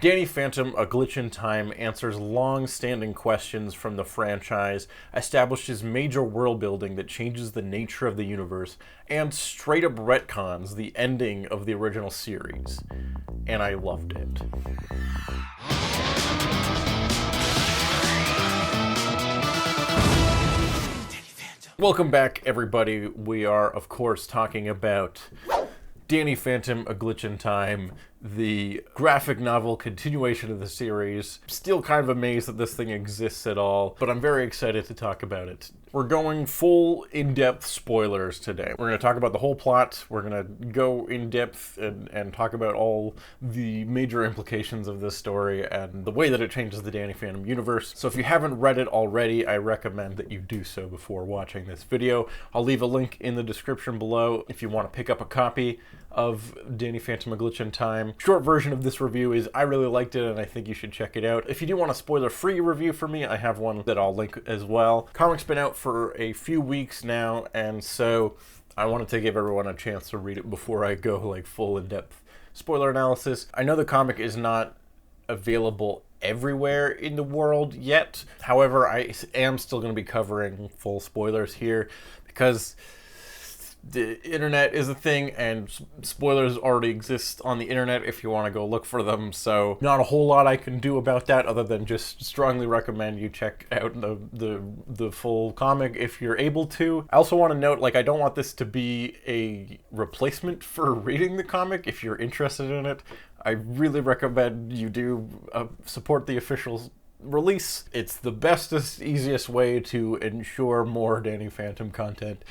Danny Phantom, A Glitch in Time answers long-standing questions from the franchise, establishes major world building that changes the nature of the universe, and straight-up retcons the ending of the original series. And I loved it. Welcome back, everybody. We are, of course, talking about Danny Phantom, A Glitch in Time, the graphic novel continuation of the series. Still kind of amazed that this thing exists at all, but I'm very excited to talk about it. We're going full in-depth spoilers today. We're going to talk about the whole plot. We're going to go in-depth and talk about all the major implications of this story and the way that it changes the Danny Phantom universe. So if you haven't read it already, I recommend that you do so before watching this video. I'll leave a link in the description below if you want to pick up a copy of Danny Phantom, A Glitch in Time. Short version of this review is I really liked it and I think you should check it out. If you do want a spoiler-free review for me, I have one that I'll link as well. Comic's been out for a few weeks now, and so I wanted to give everyone a chance to read it before I go like full in-depth spoiler analysis. I know the comic is not available everywhere in the world yet. However, I am still going to be covering full spoilers here because the internet is a thing and spoilers already exist on the internet if you want to go look for them, so not a whole lot I can do about that other than just strongly recommend you check out the full comic if you're able to. I also want to note, like, I don't want this to be a replacement for reading the comic. If you're interested in it, I really recommend you do support the official release. It's the bestest, easiest way to ensure more Danny Phantom content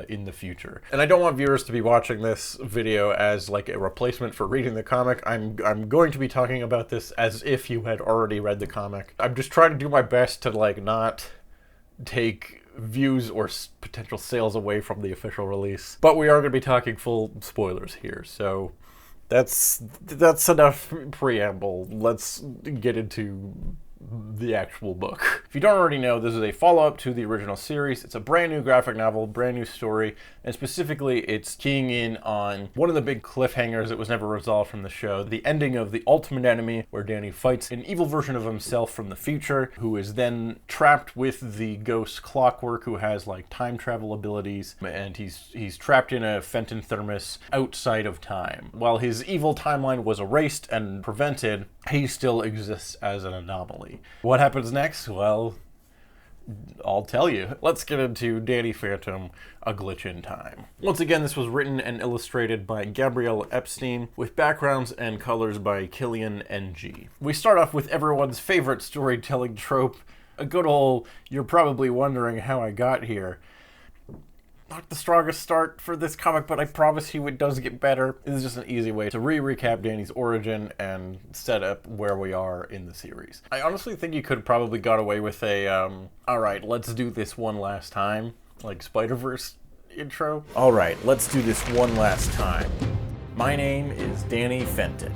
in the future. And I don't want viewers to be watching this video as like a replacement for reading the comic. I'm going to be talking about this as if you had already read the comic. I'm just trying to do my best to like not take views or potential sales away from the official release. But we are going to be talking full spoilers here, so that's enough preamble. Let's get into the actual book. If you don't already know, this is a follow-up to the original series. It's a brand new graphic novel, brand new story, and specifically it's keying in on one of the big cliffhangers that was never resolved from the show, the ending of The Ultimate Enemy, where Danny fights an evil version of himself from the future, who is then trapped with the ghost Clockwork, who has like time travel abilities, and he's trapped in a Fenton thermos outside of time. While his evil timeline was erased and prevented, he still exists as an anomaly. What happens next? Well, I'll tell you. Let's get into Danny Phantom, A Glitch in Time. Once again, this was written and illustrated by Gabriela Epstein, with backgrounds and colors by Killian NG. We start off with everyone's favorite storytelling trope, a good old, you're probably wondering how I got here. Not the strongest start for this comic, but I promise you it does get better. This is just an easy way to recap Danny's origin and set up where we are in the series. I honestly think you could have probably got away with a, alright, let's do this one last time, like Spider-Verse intro. Alright, let's do this one last time. My name is Danny Fenton.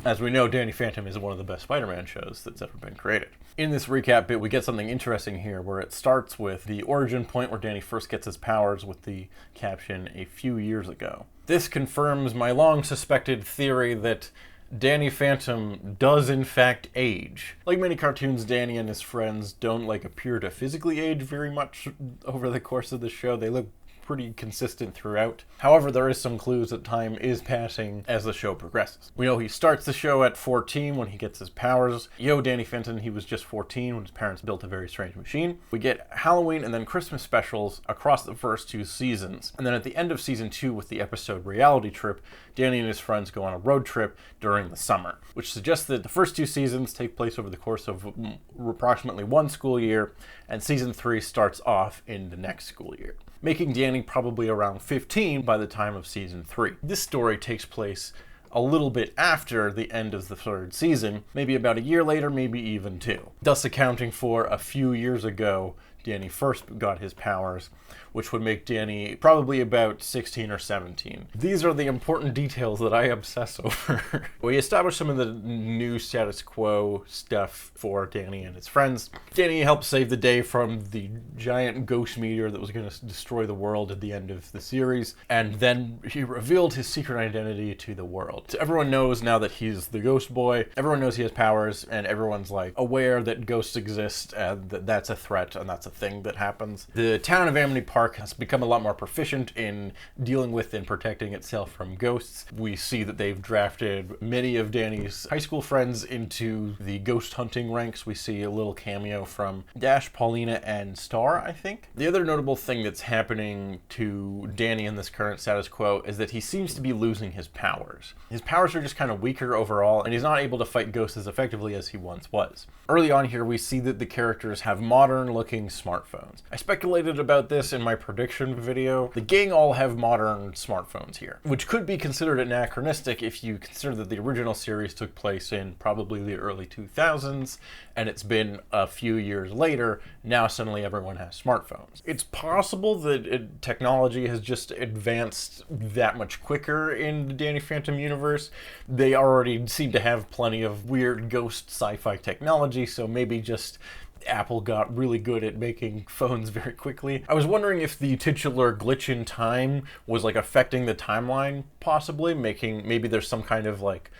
As we know, Danny Phantom is one of the best Spider-Man shows that's ever been created. In this recap bit, we get something interesting here, where it starts with the origin point where Danny first gets his powers with the caption, "A few years ago." This confirms my long suspected theory that Danny Phantom does in fact age. Like many cartoons, Danny and his friends don't like appear to physically age very much over the course of the show. They look pretty consistent throughout. However, there is some clues that time is passing as the show progresses. We know he starts the show at 14 when he gets his powers. Danny Phantom, he was just 14 when his parents built a very strange machine. We get Halloween and then Christmas specials across the first two seasons. And then at the end of season 2 with the episode Reality Trip, Danny and his friends go on a road trip during the summer, which suggests that the first two seasons take place over the course of approximately one school year, and season 3 starts off in the next school year, making Danny probably around 15 by the time of season 3. This story takes place a little bit after the end of the third season, maybe about a year later, maybe even 2, thus accounting for a few years ago Danny first got his powers, which would make Danny probably about 16 or 17. These are the important details that I obsess over. We established some of the new status quo stuff for Danny and his friends. Danny helped save the day from the giant ghost meteor that was going to destroy the world at the end of the series, and then he revealed his secret identity to the world. So everyone knows now that he's the ghost boy, everyone knows he has powers, and everyone's like aware that ghosts exist and that that's a threat and that's a thing that happens. The town of Amity Park has become a lot more proficient in dealing with and protecting itself from ghosts. We see that they've drafted many of Danny's high school friends into the ghost hunting ranks. We see a little cameo from Dash, Paulina, and Star, I think. The other notable thing that's happening to Danny in this current status quo is that he seems to be losing his powers. His powers are just kind of weaker overall, and he's not able to fight ghosts as effectively as he once was. Early on here, we see that the characters have modern-looking smartphones. I speculated about this in my prediction video. The gang all have modern smartphones here, which could be considered anachronistic if you consider that the original series took place in probably the early 2000s, and it's been a few years later. Now suddenly everyone has smartphones. It's possible that technology has just advanced that much quicker in the Danny Phantom universe. They already seem to have plenty of weird ghost sci-fi technology, so maybe just Apple got really good at making phones very quickly. I was wondering if the titular glitch in time was like affecting the timeline, possibly maybe there's some kind of like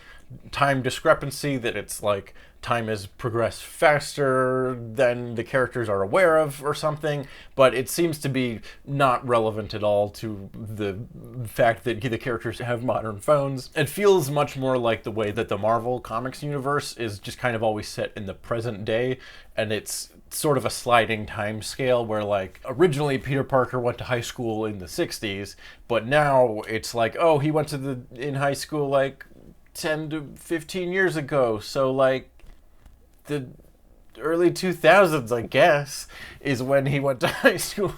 time discrepancy, that it's like time has progressed faster than the characters are aware of or something, but it seems to be not relevant at all to the fact that the characters have modern phones. It feels much more like the way that the Marvel Comics universe is just kind of always set in the present day, and it's sort of a sliding time scale where like originally Peter Parker went to high school in the 60s, but now it's like, oh, he went in high school like 10 to 15 years ago, so like the early 2000s, I guess, is when he went to high school.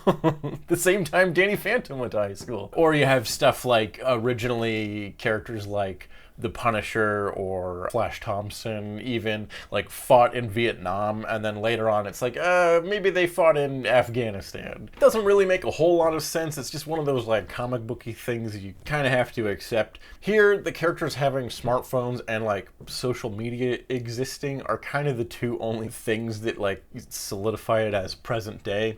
The same time Danny Phantom went to high school. Or you have stuff like originally characters like the Punisher or Flash Thompson even like fought in Vietnam, and then later on it's like maybe they fought in Afghanistan. It doesn't really make a whole lot of sense. It's just one of those like comic booky things you kind of have to accept. Here the characters having smartphones and like social media existing are kind of the two only things that like solidify it as present day,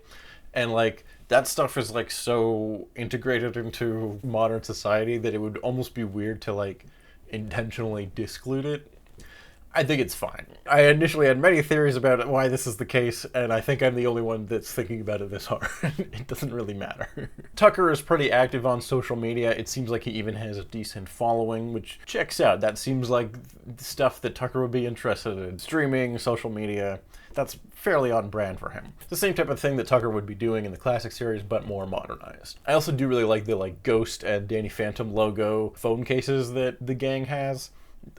and like that stuff is like so integrated into modern society that it would almost be weird to like intentionally disclude it. I think it's fine. I initially had many theories about why this is the case, and I think I'm the only one that's thinking about it this hard. It doesn't really matter. Tucker is pretty active on social media. It seems like he even has a decent following, which checks out. That seems like stuff that Tucker would be interested in. Streaming, social media, that's fairly on brand for him. It's the same type of thing that Tucker would be doing in the classic series, but more modernized. I also do really like the like Ghost and Danny Phantom logo phone cases that the gang has.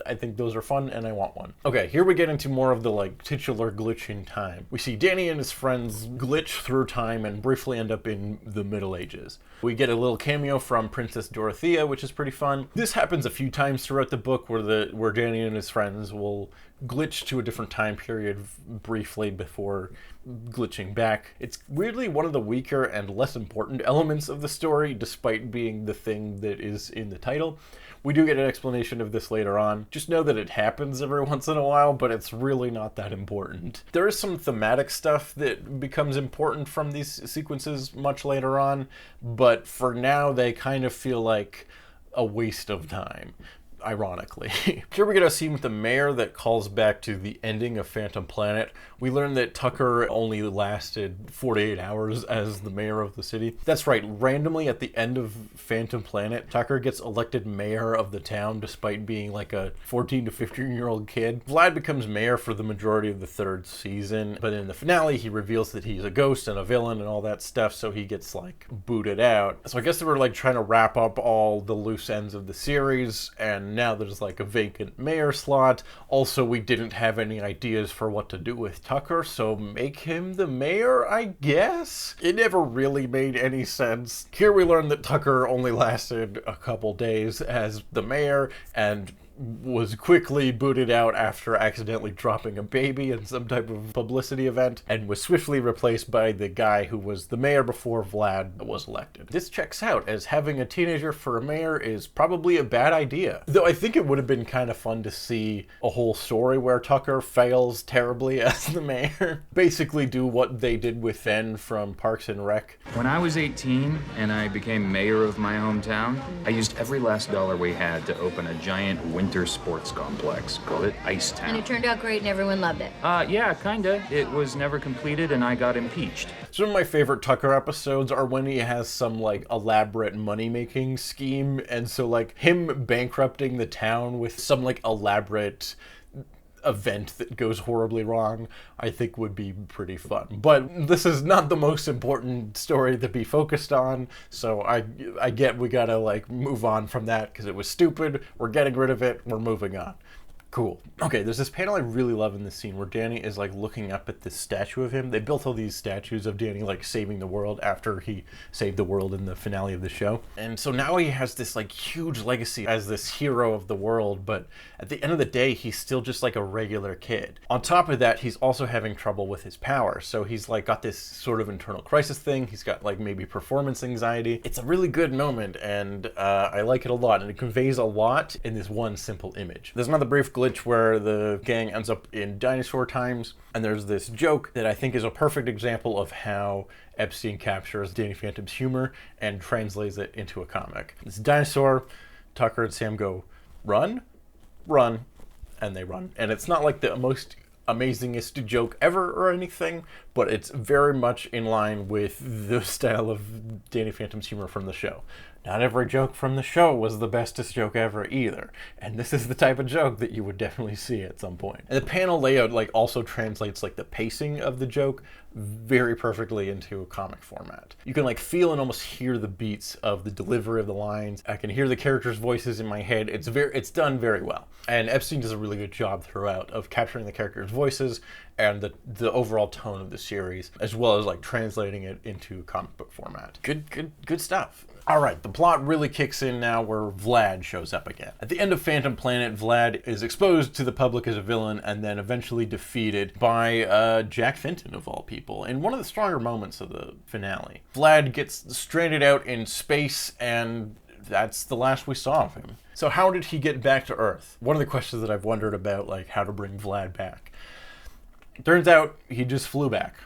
I think those are fun, and I want one. Okay, here we get into more of the like titular glitch in time. We see Danny and his friends glitch through time and briefly end up in the Middle Ages. We get a little cameo from Princess Dorothea, which is pretty fun. This happens a few times throughout the book where Danny and his friends will glitch to a different time period briefly before glitching back. It's weirdly one of the weaker and less important elements of the story, despite being the thing that is in the title. We do get an explanation of this later on. Just know that it happens every once in a while, but it's really not that important. There is some thematic stuff that becomes important from these sequences much later on, but for now they kind of feel like a waste of time, ironically. Here we get a scene with the mayor that calls back to the ending of Phantom Planet. We learn that Tucker only lasted 48 hours as the mayor of the city. That's right, randomly at the end of Phantom Planet, Tucker gets elected mayor of the town despite being like a 14 to 15-year-old kid. Vlad becomes mayor for the majority of the third season, but in the finale he reveals that he's a ghost and a villain and all that stuff, so he gets like booted out. So I guess they were like trying to wrap up all the loose ends of the series, and now there's like a vacant mayor slot. Also, we didn't have any ideas for what to do with Tucker, so make him the mayor, I guess? It never really made any sense. Here we learn that Tucker only lasted a couple days as the mayor, and was quickly booted out after accidentally dropping a baby in some type of publicity event, and was swiftly replaced by the guy who was the mayor before Vlad was elected. This checks out, as having a teenager for a mayor is probably a bad idea. Though I think it would have been kind of fun to see a whole story where Tucker fails terribly as the mayor. Basically do what they did with Ben from Parks and Rec. When I was 18 and I became mayor of my hometown, I used every last dollar we had to open a giant winter sports complex. Called it Ice Town. And it turned out great and everyone loved it. Yeah, kinda. It was never completed and I got impeached. Some of my favorite Tucker episodes are when he has some, like, elaborate money-making scheme, and so, like, him bankrupting the town with some, like, elaborate event that goes horribly wrong, I think would be pretty fun. But this is not the most important story to be focused on, so I get we gotta, like, move on from that because it was stupid. We're getting rid of it. We're moving on. Cool. Okay, there's this panel I really love in this scene where Danny is, like, looking up at this statue of him. They built all these statues of Danny, like, saving the world after he saved the world in the finale of the show. And so now he has this, like, huge legacy as this hero of the world, but at the end of the day, he's still just, like, a regular kid. On top of that, he's also having trouble with his power. So he's, like, got this sort of internal crisis thing. He's got, like, maybe performance anxiety. It's a really good moment, and I like it a lot, and it conveys a lot in this one simple image. There's another brief glitch where the gang ends up in dinosaur times, and there's this joke that I think is a perfect example of how Epstein captures Danny Phantom's humor and translates it into a comic. This dinosaur, Tucker and Sam go, run, run, and they run. And it's not like the most amazingest joke ever or anything, but it's very much in line with the style of Danny Phantom's humor from the show. Not every joke from the show was the bestest joke ever either, and this is the type of joke that you would definitely see at some point. And the panel layout, like, also translates, like, the pacing of the joke very perfectly into a comic format. You can, like, feel and almost hear the beats of the delivery of the lines. I can hear the characters' voices in my head. It's done very well. And Epstein does a really good job throughout of capturing the characters' voices and the overall tone of the series, as well as, like, translating it into comic book format. Good stuff. All right, the plot really kicks in now where Vlad shows up again. At the end of Phantom Planet, Vlad is exposed to the public as a villain and then eventually defeated by Jack Fenton, of all people, in one of the stronger moments of the finale. Vlad gets stranded out in space, and that's the last we saw of him. So how did he get back to Earth? One of the questions that I've wondered about, like, how to bring Vlad back. Turns out he just flew back.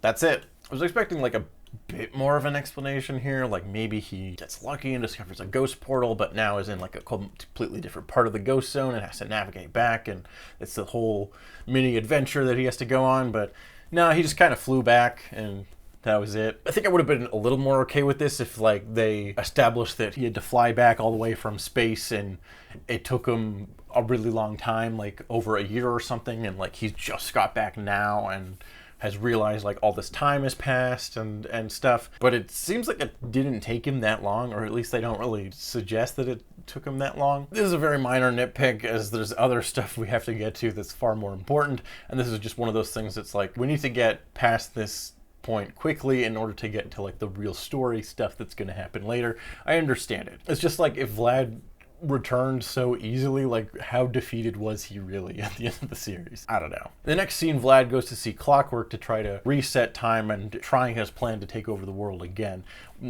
That's it. I was expecting, like, a bit more of an explanation here, like maybe he gets lucky and discovers a ghost portal, but now is in, like, a completely different part of the ghost zone and has to navigate back, and it's the whole mini adventure that he has to go on. But no, he just kind of flew back and that was it. I think I would have been a little more okay with this if, like, they established that he had to fly back all the way from space and it took him a really long time, like over a year or something, and, like, he's just got back now and has realized, like, all this time has passed and stuff. But it seems like it didn't take him that long, or at least they don't really suggest that it took him that long. This is a very minor nitpick, as there's other stuff we have to get to that's far more important, and this is just one of those things that's like, we need to get past this point quickly in order to get to, like, the real story stuff that's going to happen later. I understand it. It's just like, if Vlad returned so easily, like, how defeated was he really at the end of the series? I don't know. The next scene, Vlad goes to see Clockwork to try to reset time and trying his plan to take over the world again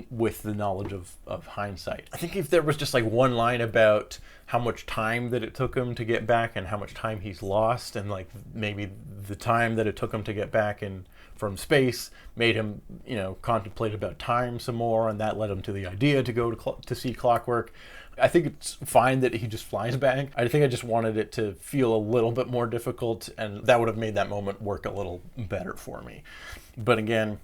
with the knowledge of hindsight. I think if there was just, like, one line about how much time that it took him to get back and how much time he's lost, and, like, maybe the time that it took him to get back from space made him, you know, contemplate about time some more, and that led him to the idea to go to see Clockwork. I think it's fine that he just flies back. I think I just wanted it to feel a little bit more difficult, and that would have made that moment work a little better for me. But again,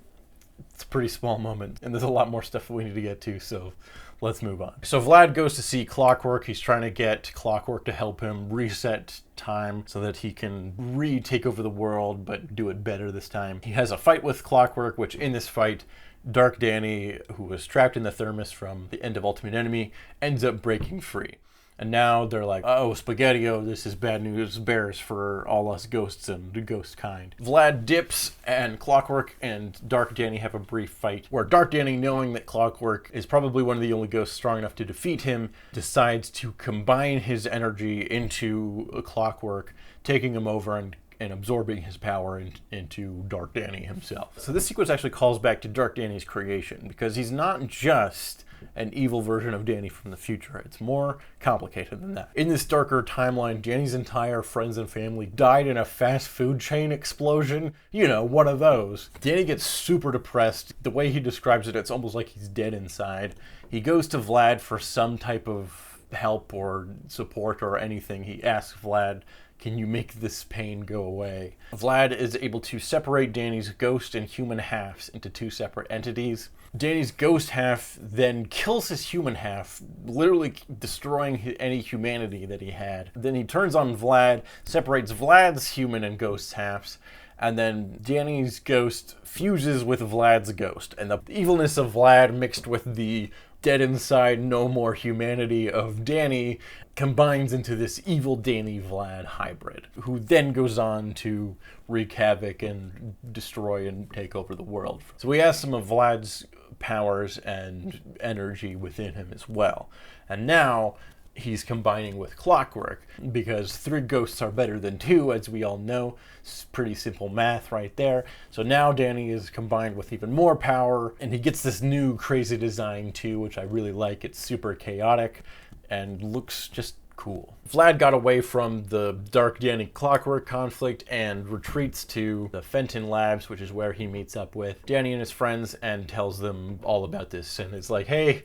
it's a pretty small moment, and there's a lot more stuff we need to get to, so let's move on. So Vlad goes to see Clockwork. He's trying to get Clockwork to help him reset time so that he can retake over the world, but do it better this time. He has a fight with Clockwork, which in this fight, Dark Danny, who was trapped in the thermos from the end of Ultimate Enemy, ends up breaking free. And now they're like, oh, Spaghetti-O, this is bad news bears for all us ghosts and the ghost kind. Vlad dips, and Clockwork and Dark Danny have a brief fight, where Dark Danny, knowing that Clockwork is probably one of the only ghosts strong enough to defeat him, decides to combine his energy into Clockwork, taking him over and absorbing his power into Dark Danny himself. So this sequence actually calls back to Dark Danny's creation, because he's not just an evil version of Danny from the future. It's more complicated than that. In this darker timeline, Danny's entire friends and family died in a fast food chain explosion. You know, one of those. Danny gets super depressed. The way he describes it, it's almost like he's dead inside. He goes to Vlad for some type of help or support or anything. He asks Vlad, can you make this pain go away? Vlad is able to separate Danny's ghost and human halves into two separate entities. Danny's ghost half then kills his human half, literally destroying any humanity that he had. Then he turns on Vlad, separates Vlad's human and ghost halves, and then Danny's ghost fuses with Vlad's ghost. And the evilness of Vlad mixed with the dead inside, no more humanity of Danny combines into this evil Danny-Vlad hybrid, who then goes on to wreak havoc and destroy and take over the world. So we have some of Vlad's powers and energy within him as well. And now he's combining with Clockwork, because 3 ghosts are better than 2, as we all know. It's pretty simple math right there. So now Danny is combined with even more power, and he gets this new crazy design too, which I really like. It's super chaotic and looks just cool. Vlad got away from the Dark Danny Clockwork conflict and retreats to the Fenton Labs, which is where he meets up with Danny and his friends and tells them all about this. And it's like, hey,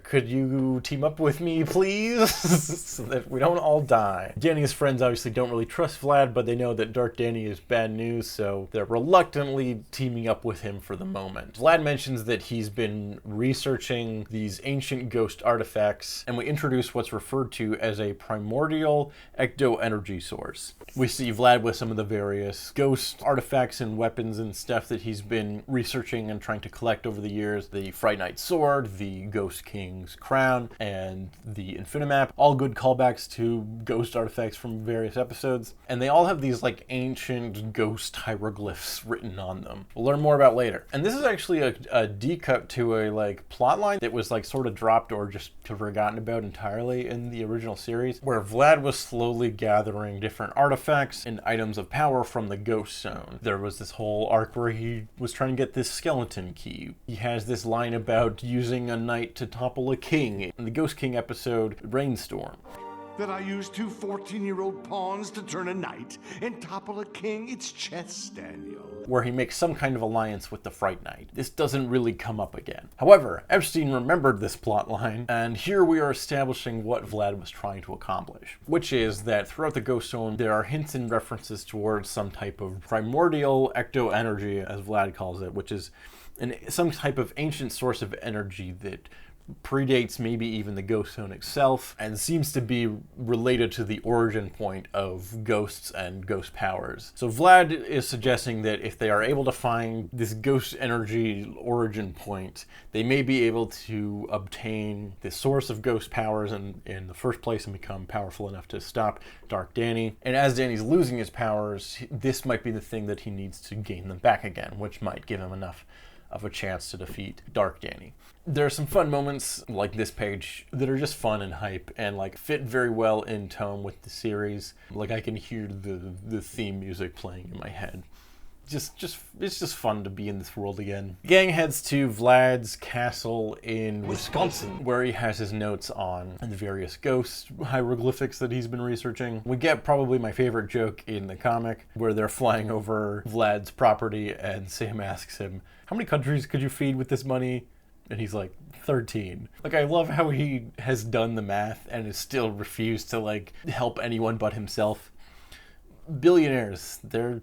could you team up with me, please? So that we don't all die. Danny and his friends obviously don't really trust Vlad, but they know that Dark Danny is bad news, so they're reluctantly teaming up with him for the moment. Vlad mentions that he's been researching these ancient ghost artifacts, and we introduce what's referred to as a primordial ecto-energy source. We see Vlad with some of the various ghost artifacts and weapons and stuff that he's been researching and trying to collect over the years. The Fright Knight sword, the Ghost King's crown, and the Infinimap, all good callbacks to ghost artifacts from various episodes. And they all have these like ancient ghost hieroglyphs written on them. We'll learn more about later. And this is actually a decut to a like plot line that was like sort of dropped or just forgotten about entirely in the original series, where Vlad was slowly gathering different artifacts and items of power from the Ghost Zone. There was this whole arc where he was trying to get this skeleton key. He has this line about using a knight to topple a king in the Ghost King episode Rainstorm. That I used 2 14-year-old pawns to turn a knight and topple a king? It's chess, Daniel. Where he makes some kind of alliance with the Fright Knight. This doesn't really come up again. However, Epstein remembered this plot line, and here we are establishing what Vlad was trying to accomplish, which is that throughout the Ghost Zone, there are hints and references towards some type of primordial ecto-energy, as Vlad calls it, which is some type of ancient source of energy that predates maybe even the Ghost Zone itself and seems to be related to the origin point of ghosts and ghost powers. So Vlad is suggesting that if they are able to find this ghost energy origin point, they may be able to obtain the source of ghost powers in the first place and become powerful enough to stop Dark Danny. And as Danny's losing his powers, this might be the thing that he needs to gain them back again, which might give him enough of a chance to defeat Dark Danny. There are some fun moments like this page that are just fun and hype and like fit very well in tone with the series. Like I can hear the theme music playing in my head. It's just fun to be in this world again. Gang heads to Vlad's castle in Wisconsin, where he has his notes on the various ghost hieroglyphics that he's been researching. We get probably my favorite joke in the comic, where they're flying over Vlad's property and Sam asks him, how many countries could you feed with this money? And he's like, 13. Like, I love how he has done the math and has still refused to like help anyone but himself. Billionaires, they're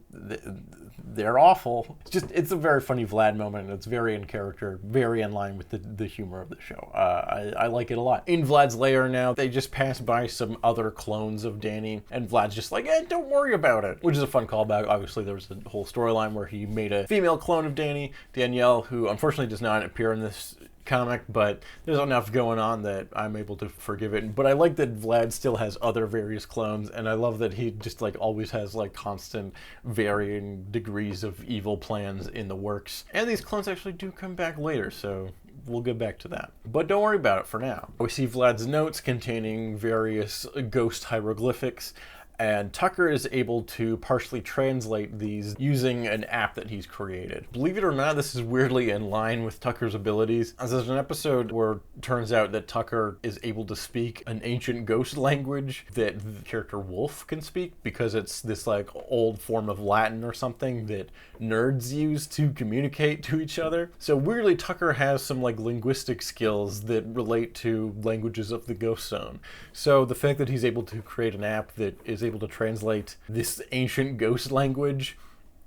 awful. It's a very funny Vlad moment, and it's very in character, very in line with the humor of the show. I like it a lot. In Vlad's lair now, they just pass by some other clones of Danny, and Vlad's just like, don't worry about it, which is a fun callback. Obviously, there was a whole storyline where he made a female clone of Danny, Danielle, who unfortunately does not appear in this comic, but there's enough going on that I'm able to forgive it. But I like that Vlad still has other various clones, and I love that he just like always has like constant varying degrees of evil plans in the works. And these clones actually do come back later, so we'll get back to that. But don't worry about it for now. We see Vlad's notes containing various ghost hieroglyphics, and Tucker is able to partially translate these using an app that he's created. Believe it or not, this is weirdly in line with Tucker's abilities, as there's an episode where it turns out that Tucker is able to speak an ancient ghost language that the character Wolf can speak, because it's this like old form of Latin or something that nerds use to communicate to each other. So weirdly, Tucker has some like linguistic skills that relate to languages of the Ghost Zone. So the fact that he's able to create an app that is able to translate this ancient ghost language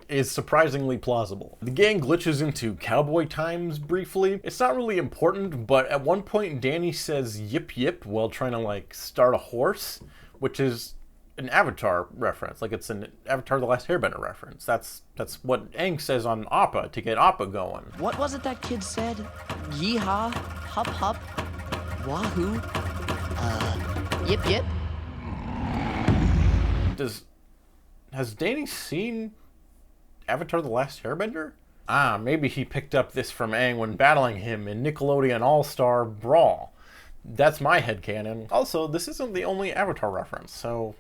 is surprisingly plausible. The gang glitches into cowboy times briefly. It's not really important, but at one point Danny says yip yip while trying to like start a horse, which is an Avatar reference. Like it's an Avatar The Last Airbender reference. That's what Aang says on Appa to get Appa going. What was it that kid said? Yeehaw, hup hup, wahoo, yip yip. Has Danny seen Avatar The Last Airbender? Maybe he picked up this from Aang when battling him in Nickelodeon All-Star Brawl. That's my headcanon. Also, this isn't the only Avatar reference, so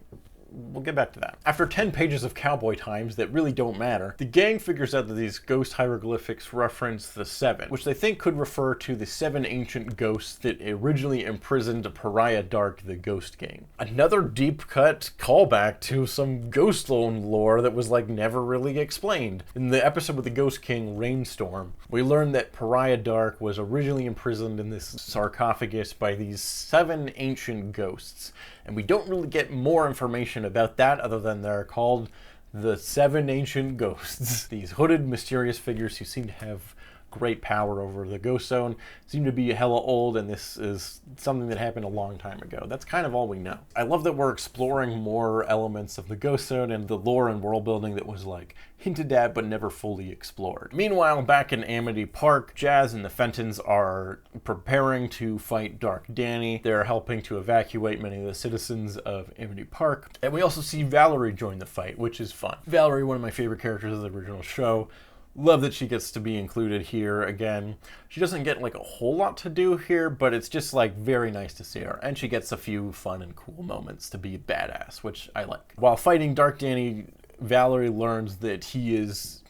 we'll get back to that. After 10 pages of cowboy times that really don't matter, the gang figures out that these ghost hieroglyphics reference the Seven, which they think could refer to the 7 ancient ghosts that originally imprisoned Pariah Dark, the Ghost King. Another deep cut callback to some Ghost Zone lore that was like never really explained. In the episode with the Ghost King, Rainstorm, we learned that Pariah Dark was originally imprisoned in this sarcophagus by these 7 ancient ghosts. And we don't really get more information about that other than they're called the 7 ancient ghosts. These hooded, mysterious figures who seem to have great power over the Ghost Zone, seem to be hella old, and this is something that happened a long time ago. That's kind of all we know. I love that we're exploring more elements of the Ghost Zone and the lore and world building that was like hinted at but never fully explored. Meanwhile, back in Amity Park, Jazz and the Fentons are preparing to fight Dark Danny. They're helping to evacuate many of the citizens of Amity Park. And we also see Valerie join the fight, which is fun. Valerie, one of my favorite characters of the original show. Love that she gets to be included here again. She doesn't get like a whole lot to do here, but it's just like very nice to see her. And she gets a few fun and cool moments to be badass, which I like. While fighting Dark Danny, Valerie learns that he is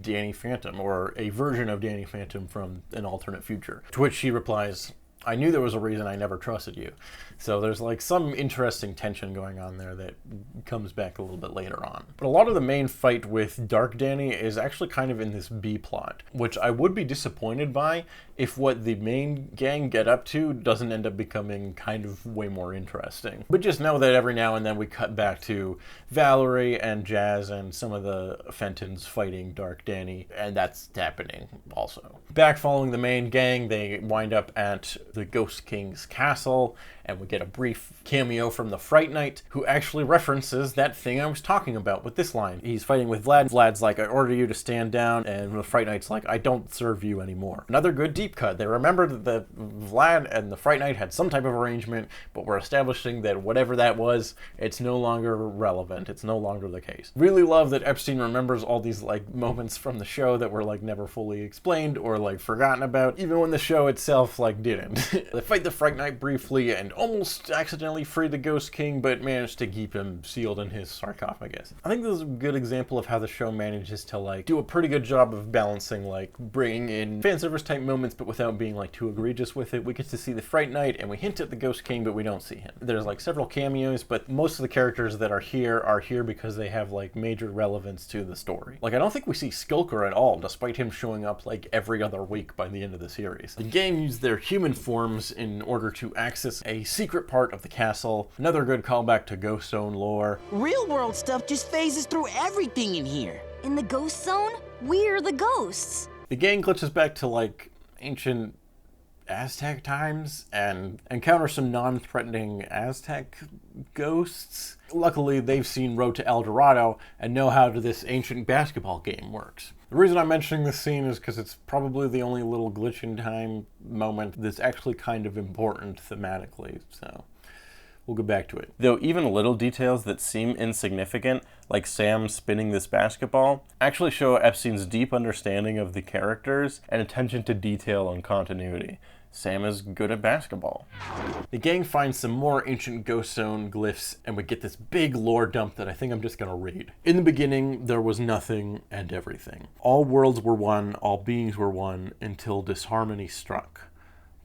Danny Phantom, or a version of Danny Phantom from an alternate future. To which she replies, "I knew there was a reason I never trusted you." So there's like some interesting tension going on there that comes back a little bit later on. But a lot of the main fight with Dark Danny is actually kind of in this B plot, which I would be disappointed by if what the main gang get up to doesn't end up becoming kind of way more interesting. But just know that every now and then we cut back to Valerie and Jazz and some of the Fentons fighting Dark Danny, and that's happening also. Back following the main gang, they wind up at the Ghost King's castle, and we get a brief cameo from the Fright Knight, who actually references that thing I was talking about with this line. He's fighting with Vlad. Vlad's like, "I order you to stand down," and the Fright Knight's like, "I don't serve you anymore." Another good deep cut. They remembered that Vlad and the Fright Knight had some type of arrangement, but we're establishing that whatever that was, it's no longer relevant. It's no longer the case. Really love that Epstein remembers all these like moments from the show that were like never fully explained or like forgotten about, even when the show itself like didn't. They fight the Fright Knight briefly and almost accidentally free the Ghost King, but managed to keep him sealed in his sarcophagus. I think this is a good example of how the show manages to like do a pretty good job of balancing like bringing in fan service type moments, but without being like too egregious with it. We get to see the Fright Knight and we hint at the Ghost King, but we don't see him. There's like several cameos, but most of the characters that are here because they have like major relevance to the story. Like I don't think we see Skulker at all, despite him showing up like every other week by the end of the series. The gang use their human forms in order to access a secret part of the castle. Another good callback to Ghost Zone lore. Real world stuff just phases through everything in here. In the Ghost Zone, we're the ghosts. The gang glitches back to like ancient Aztec times and encounter some non-threatening Aztec ghosts. Luckily, they've seen Road to El Dorado and know how this ancient basketball game works. The reason I'm mentioning this scene is because it's probably the only little glitch in time moment that's actually kind of important thematically, so we'll get back to it. Though even little details that seem insignificant, like Sam spinning this basketball, actually show Epstein's deep understanding of the characters and attention to detail and continuity. Sam is good at basketball. The gang finds some more ancient Ghost Zone glyphs, and we get this big lore dump that I think I'm just gonna read. In the beginning, there was nothing and everything. All worlds were one, all beings were one, until disharmony struck.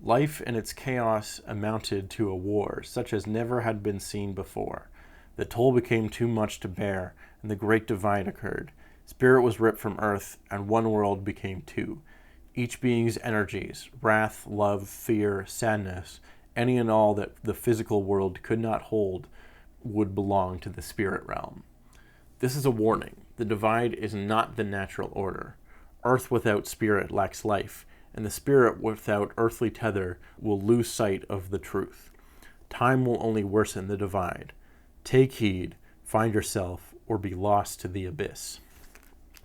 Life and its chaos amounted to a war, such as never had been seen before. The toll became too much to bear, and the great divide occurred. Spirit was ripped from earth, and one world became two. Each being's energies, wrath, love, fear, sadness, any and all that the physical world could not hold, would belong to the spirit realm. This is a warning. The divide is not the natural order. Earth without spirit lacks life, and the spirit without earthly tether will lose sight of the truth. Time will only worsen the divide. Take heed, find yourself, or be lost to the abyss.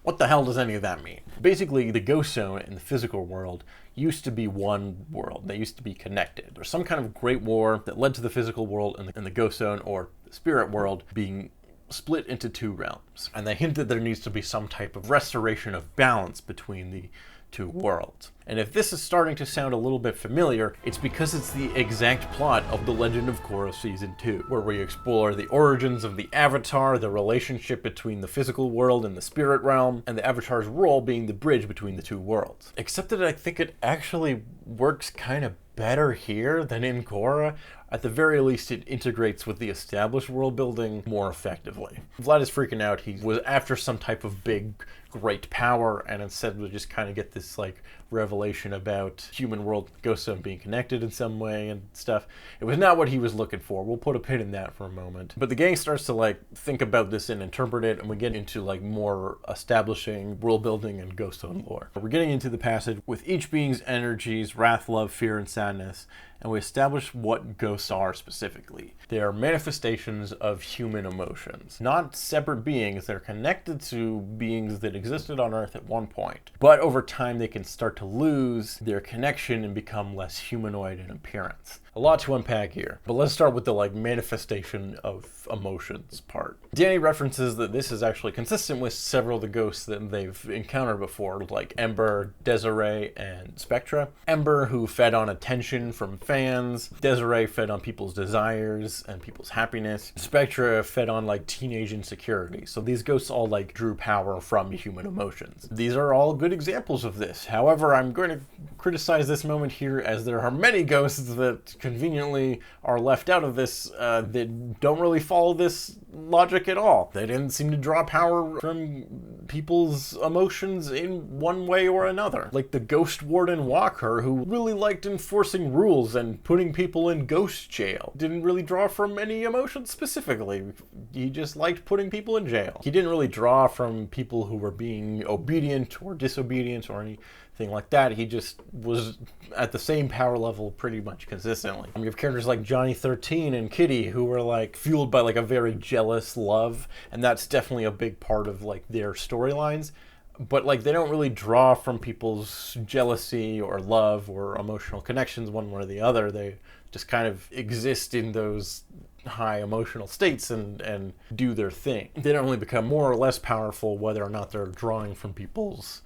What the hell does any of that mean? Basically, the Ghost Zone and the physical world used to be one world. They used to be connected. There's some kind of great war that led to the physical world and the Ghost Zone, or the spirit world, being split into two realms. And they hint that there needs to be some type of restoration of balance between the two worlds. And if this is starting to sound a little bit familiar, it's because it's the exact plot of The Legend of Korra Season 2, where we explore the origins of the Avatar, the relationship between the physical world and the spirit realm, and the Avatar's role being the bridge between the two worlds. Except that I think it actually works kind of better here than in Korra. At the very least, it integrates with the established world building more effectively. Vlad is freaking out. He was after some type of big, great power, and instead we just kind of get this like revelation about human world Ghost Zone being connected in some way and stuff. It was not what he was looking for. We'll put a pin in that for a moment. But the gang starts to like think about this and interpret it, and we get into like more establishing world building and Ghost Zone lore. We're getting into the passage with each being's energies, wrath, love, fear, and sadness, and we establish what ghosts are specifically. They are manifestations of human emotions. Not separate beings, they're connected to beings that existed on Earth at one point. But over time they can start to lose their connection and become less humanoid in appearance. A lot to unpack here, but let's start with the like manifestation of emotions part. Danny references that this is actually consistent with several of the ghosts that they've encountered before, like Ember, Desiree, and Spectra. Ember, who fed on attention from fans. Desiree fed on people's desires and people's happiness. Spectra fed on like teenage insecurity. So these ghosts all like drew power from human emotions. These are all good examples of this. However, I'm going to criticize this moment here as there are many ghosts that conveniently are left out of this that don't really follow this logic at all. They didn't seem to draw power from people's emotions in one way or another. Like the Ghost Warden Walker, who really liked enforcing rules and putting people in ghost jail. Didn't really draw from any emotions specifically. He just liked putting people in jail. He didn't really draw from people who were being obedient or disobedient or anything like that. He just was at the same power level pretty much consistently. You have characters like Johnny 13 and Kitty who were like fueled by like a very jealous love, and that's definitely a big part of like their storylines. But like they don't really draw from people's jealousy or love or emotional connections one way or the other. They just kind of exist in those high emotional states and do their thing. They don't really become more or less powerful whether or not they're drawing from people's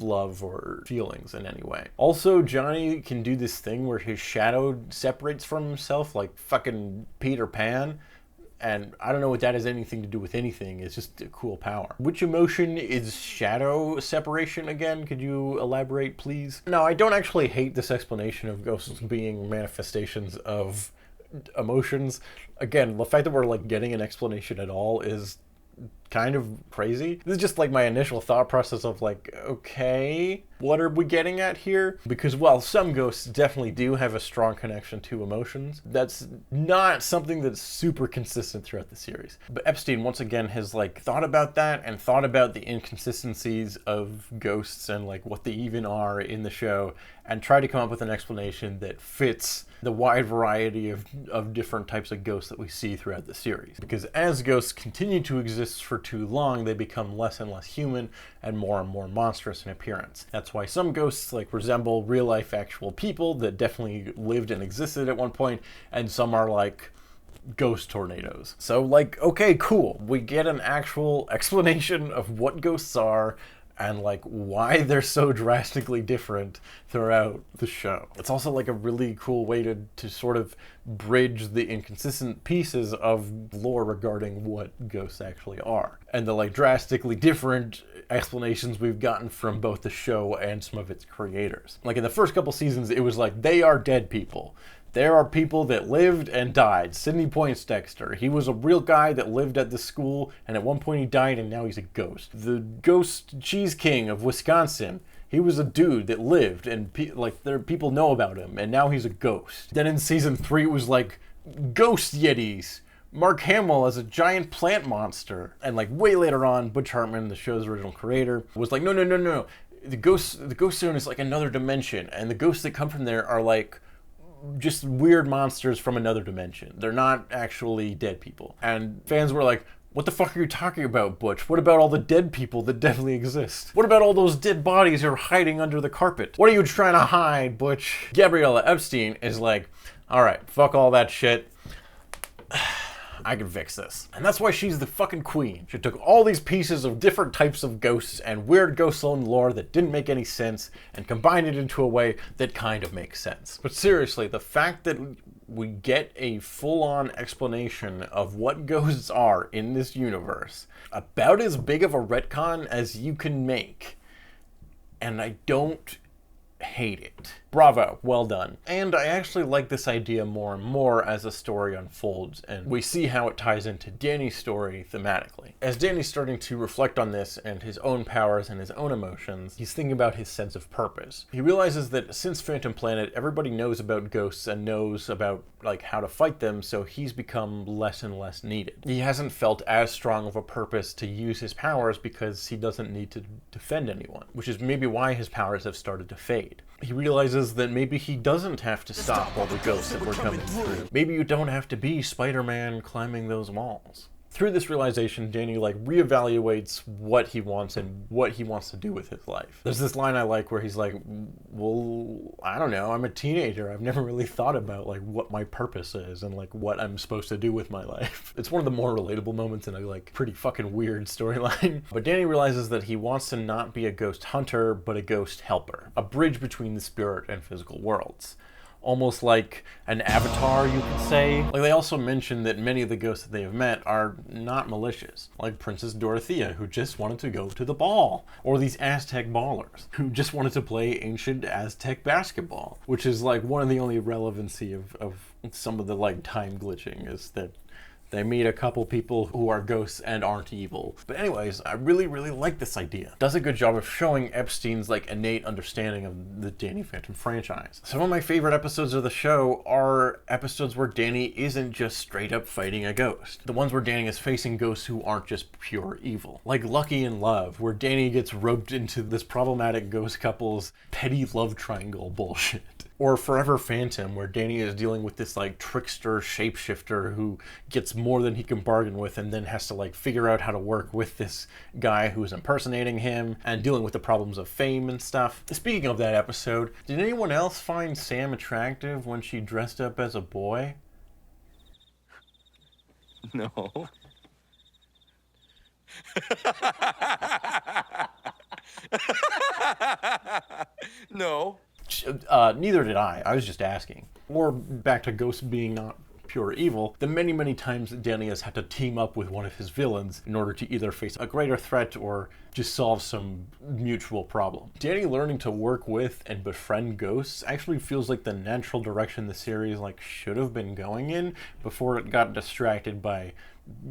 love or feelings in any way. Also, Johnny can do this thing where his shadow separates from himself like fucking Peter Pan. And I don't know what that has anything to do with anything. It's just a cool power. Which emotion is shadow separation again? Could you elaborate, please? No, I don't actually hate this explanation of ghosts being manifestations of emotions. Again, the fact that we're like getting an explanation at all is kind of crazy. This is just like my initial thought process of like, okay, what are we getting at here? Because while some ghosts definitely do have a strong connection to emotions, that's not something that's super consistent throughout the series. But Epstein, once again, has like thought about that and thought about the inconsistencies of ghosts and like what they even are in the show, and tried to come up with an explanation that fits the wide variety of different types of ghosts that we see throughout the series. Because as ghosts continue to exist for too long, they become less and less human and more monstrous in appearance. That's why some ghosts like resemble real life actual people that definitely lived and existed at one point, and some are like ghost tornadoes. So like, okay, cool. We get an actual explanation of what ghosts are and like why they're so drastically different throughout the show. It's also like a really cool way to sort of bridge the inconsistent pieces of lore regarding what ghosts actually are, and the like drastically different explanations we've gotten from both the show and some of its creators. Like in the first couple seasons, it was like, they are dead people. There are people that lived and died. Sidney Poindexter, he was a real guy that lived at the school, and at one point he died, and now he's a ghost. The Ghost Cheese King of Wisconsin, he was a dude that lived, and people know about him, and now he's a ghost. Then in season 3, it was like, Ghost Yetis. Mark Hamill as a giant plant monster. And like way later on, Butch Hartman, the show's original creator, was like, no. The ghost zone is like another dimension, and the ghosts that come from there are like just weird monsters from another dimension. They're not actually dead people. And fans were like, what the fuck are you talking about, Butch? What about all the dead people that definitely exist? What about all those dead bodies you're hiding under the carpet? What are you trying to hide, Butch? Gabriela Epstein is like, all right, fuck all that shit. I can fix this. And that's why she's the fucking queen. She took all these pieces of different types of ghosts and weird ghost zone lore that didn't make any sense and combined it into a way that kind of makes sense. But seriously, the fact that we get a full-on explanation of what ghosts are in this universe, about as big of a retcon as you can make, and I don't hate it. Bravo, well done. And I actually like this idea more and more as the story unfolds, and we see how it ties into Danny's story thematically. As Danny's starting to reflect on this and his own powers and his own emotions, he's thinking about his sense of purpose. He realizes that since Phantom Planet, everybody knows about ghosts and knows about like how to fight them, so he's become less and less needed. He hasn't felt as strong of a purpose to use his powers because he doesn't need to defend anyone, which is maybe why his powers have started to fade. He realizes that maybe he doesn't have to stop all the ghosts that were coming through. Maybe you don't have to be Spider-Man climbing those walls. Through this realization, Danny like reevaluates what he wants and what he wants to do with his life. There's this line I like where he's like, well, I don't know, I'm a teenager. I've never really thought about like what my purpose is and like what I'm supposed to do with my life. It's one of the more relatable moments in a like pretty fucking weird storyline. But Danny realizes that he wants to not be a ghost hunter, but a ghost helper. A bridge between the spirit and physical worlds. Almost like an avatar, you could say. Like, they also mention that many of the ghosts that they have met are not malicious. Like Princess Dorothea, who just wanted to go to the ball. Or these Aztec ballers, who just wanted to play ancient Aztec basketball. Which is like one of the only relevancy of some of the like time glitching, is that they meet a couple people who are ghosts and aren't evil. But anyways, I really like this idea. It does a good job of showing Epstein's like innate understanding of the Danny Phantom franchise. Some of my favorite episodes of the show are episodes where Danny isn't just straight up fighting a ghost. The ones where Danny is facing ghosts who aren't just pure evil. Like Lucky in Love, where Danny gets roped into this problematic ghost couple's petty love triangle bullshit. Or Forever Phantom, where Danny is dealing with this like trickster shapeshifter who gets more than he can bargain with and then has to like figure out how to work with this guy who's impersonating him and dealing with the problems of fame and stuff. Speaking of that episode, did anyone else find Sam attractive when she dressed up as a boy? No. No. Neither did I. I was just asking. More back to ghosts being not pure evil, the many times that Danny has had to team up with one of his villains in order to either face a greater threat or just solve some mutual problem. Danny learning to work with and befriend ghosts actually feels like the natural direction the series like should have been going in before it got distracted by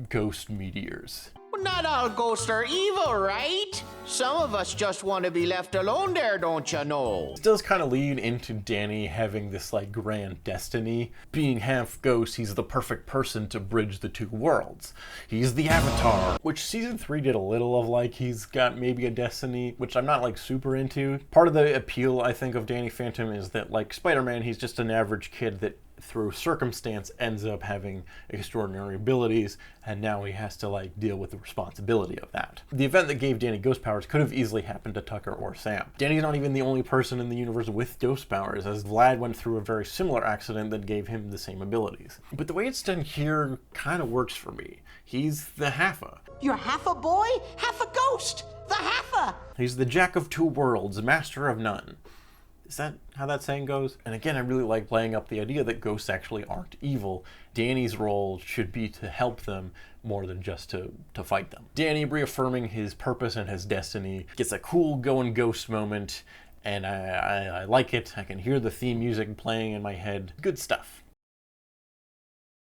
ghost meteors. Not all ghosts are evil, right? Some of us just want to be left alone there, don't you know? It does kind of lead into Danny having this like grand destiny. Being half ghost, he's the perfect person to bridge the two worlds. He's the Avatar, which season 3 did a little of, like he's got maybe a destiny, which I'm not like super into. Part of the appeal, I think, of Danny Phantom is that, like Spider-Man, he's just an average kid that through circumstance ends up having extraordinary abilities, and now he has to like deal with the responsibility of that. The event that gave Danny ghost powers could have easily happened to Tucker or Sam. Danny's not even the only person in the universe with ghost powers, as Vlad went through a very similar accident that gave him the same abilities. But the way it's done here kind of works for me. He's the Haffa. You're half a boy, half a ghost. The Haffa. He's the jack of two worlds, master of none. Is that how that saying goes? And again, I really like playing up the idea that ghosts actually aren't evil. Danny's role should be to help them more than just to fight them. Danny, reaffirming his purpose and his destiny, gets a cool going ghost moment, and I like it. I can hear the theme music playing in my head. Good stuff.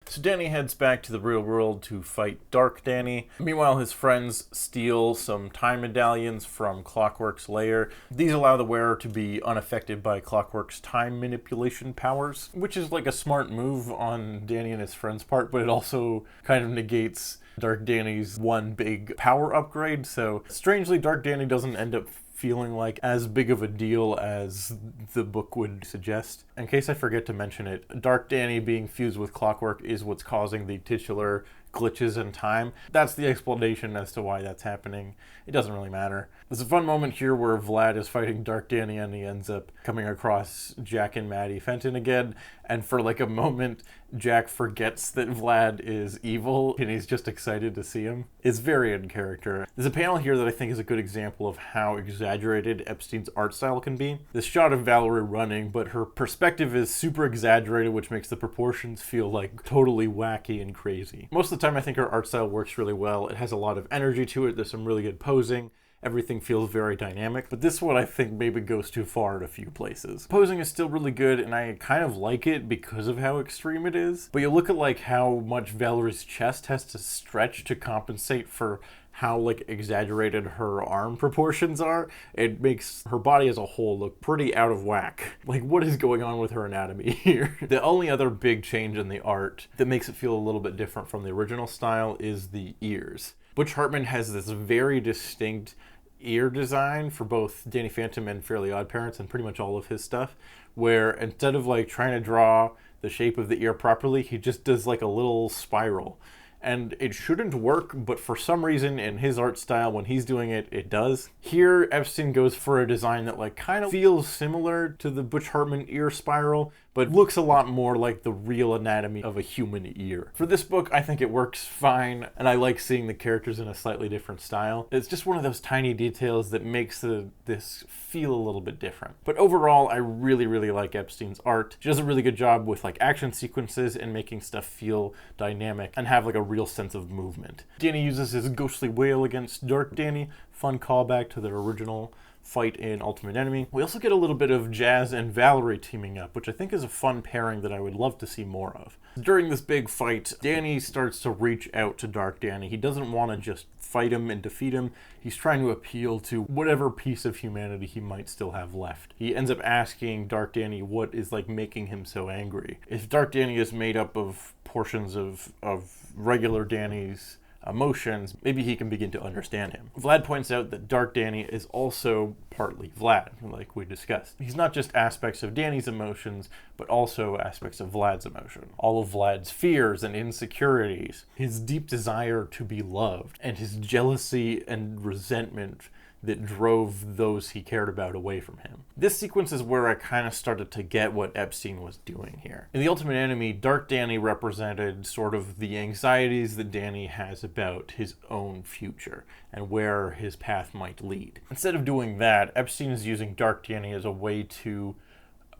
So Danny heads back to the real world to fight Dark Danny. Meanwhile, his friends steal some time medallions from Clockwork's lair. These allow the wearer to be unaffected by Clockwork's time manipulation powers, which is like a smart move on Danny and his friends' part, but it also kind of negates Dark Danny's one big power upgrade. So strangely, Dark Danny doesn't end up feeling like as big of a deal as the book would suggest. In case I forget to mention it, Dark Danny being fused with Clockwork is what's causing the titular glitches in time. That's the explanation as to why that's happening. It doesn't really matter. There's a fun moment here where Vlad is fighting Dark Danny and he ends up coming across Jack and Maddie Fenton again, and for like a moment Jack forgets that Vlad is evil and he's just excited to see him. It's very in character. There's a panel here that I think is a good example of how exaggerated Epstein's art style can be. This shot of Valerie running, but her perspective is super exaggerated, which makes the proportions feel like totally wacky and crazy. Most of the time I think her art style works really well. It has a lot of energy to it. There's some really good posing. Everything feels very dynamic, but this one I think maybe goes too far in a few places. Posing is still really good, and I kind of like it because of how extreme it is. But you look at like how much Valerie's chest has to stretch to compensate for how like exaggerated her arm proportions are. It makes her body as a whole look pretty out of whack. Like, what is going on with her anatomy here? The only other big change in the art that makes it feel a little bit different from the original style is the ears. Butch Hartman has this very distinct ear design for both Danny Phantom and Fairly Odd Parents and pretty much all of his stuff, where instead of like trying to draw the shape of the ear properly, he just does like a little spiral. And it shouldn't work, but for some reason in his art style, when he's doing it, it does. Here, Epstein goes for a design that like kind of feels similar to the Butch Hartman ear spiral, but looks a lot more like the real anatomy of a human ear. For this book, I think it works fine, and I like seeing the characters in a slightly different style. It's just one of those tiny details that makes this feel a little bit different. But overall, I really, really like Epstein's art. She does a really good job with like action sequences and making stuff feel dynamic and have like a real sense of movement. Danny uses his ghostly wail against Dark Danny, fun callback to their original fight in Ultimate Enemy. We also get a little bit of Jazz and Valerie teaming up, which I think is a fun pairing that I would love to see more of. During this big fight, Danny starts to reach out to Dark Danny. He doesn't want to just fight him and defeat him. He's trying to appeal to whatever piece of humanity he might still have left. He ends up asking Dark Danny what is like making him so angry. If Dark Danny is made up of portions of regular Danny's emotions, maybe he can begin to understand him. Vlad points out that Dark Danny is also partly Vlad, like we discussed. He's not just aspects of Danny's emotions, but also aspects of Vlad's emotion. All of Vlad's fears and insecurities, his deep desire to be loved, and his jealousy and resentment that drove those he cared about away from him. This sequence is where I kind of started to get what Epstein was doing here. In The Ultimate Enemy, Dark Danny represented sort of the anxieties that Danny has about his own future and where his path might lead. Instead of doing that, Epstein is using Dark Danny as a way to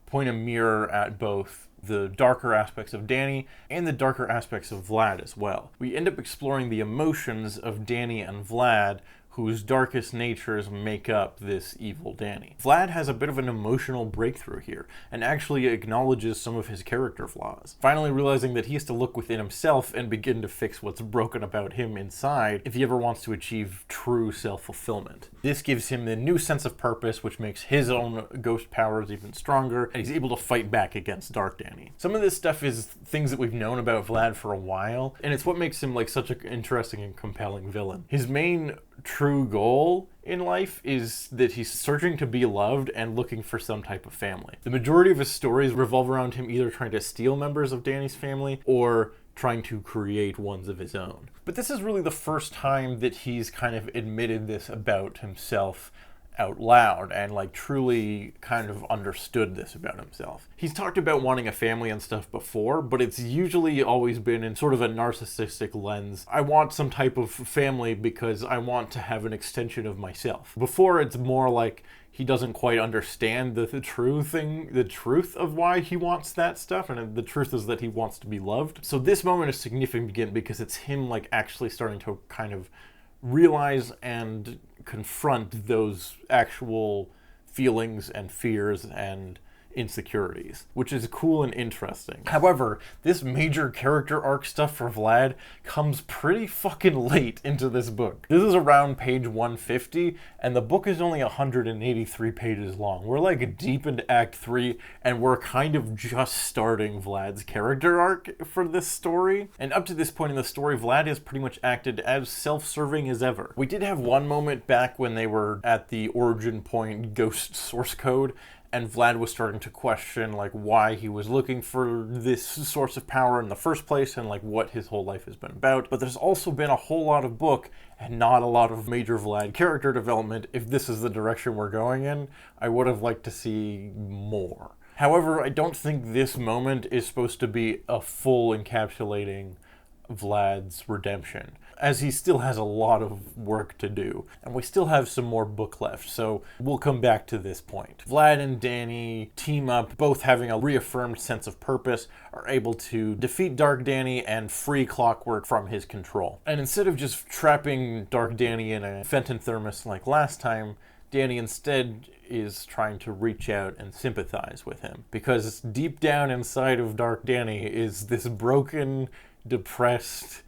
point a mirror at both the darker aspects of Danny and the darker aspects of Vlad as well. We end up exploring the emotions of Danny and Vlad, whose darkest natures make up this evil Danny. Vlad has a bit of an emotional breakthrough here, and actually acknowledges some of his character flaws, finally realizing that he has to look within himself and begin to fix what's broken about him inside if he ever wants to achieve true self-fulfillment. This gives him the new sense of purpose, which makes his own ghost powers even stronger, and he's able to fight back against Dark Danny. Some of this stuff is things that we've known about Vlad for a while, and it's what makes him like such an interesting and compelling villain. His main true goal in life is that he's searching to be loved and looking for some type of family. The majority of his stories revolve around him either trying to steal members of Danny's family or trying to create ones of his own. But this is really the first time that he's kind of admitted this about himself out loud and like truly kind of understood this about himself. He's talked about wanting a family and stuff before, but it's usually always been in sort of a narcissistic lens. I want some type of family because I want to have an extension of myself. Before, it's more like he doesn't quite understand the truth of why he wants that stuff, and the truth is that he wants to be loved. So this moment is significant because it's him like actually starting to kind of realize and confront those actual feelings and fears and insecurities, which is cool and interesting. However, this major character arc stuff for Vlad comes pretty fucking late into this book. This is around page 150, and the book is only 183 pages long. We're like deep into Act 3, and we're kind of just starting Vlad's character arc for this story. And up to this point in the story, Vlad has pretty much acted as self-serving as ever. We did have one moment back when they were at the origin point ghost source code, and Vlad was starting to question like why he was looking for this source of power in the first place and like what his whole life has been about. But there's also been a whole lot of book and not a lot of major Vlad character development. If this is the direction we're going in, I would have liked to see more. However, I don't think this moment is supposed to be a full encapsulating Vlad's redemption, as he still has a lot of work to do, and we still have some more book left, so we'll come back to this point. Vlad and Danny team up, both having a reaffirmed sense of purpose, are able to defeat Dark Danny and free Clockwork from his control. And instead of just trapping Dark Danny in a Fenton thermos like last time, Danny instead is trying to reach out and sympathize with him, because deep down inside of Dark Danny is this broken, depressed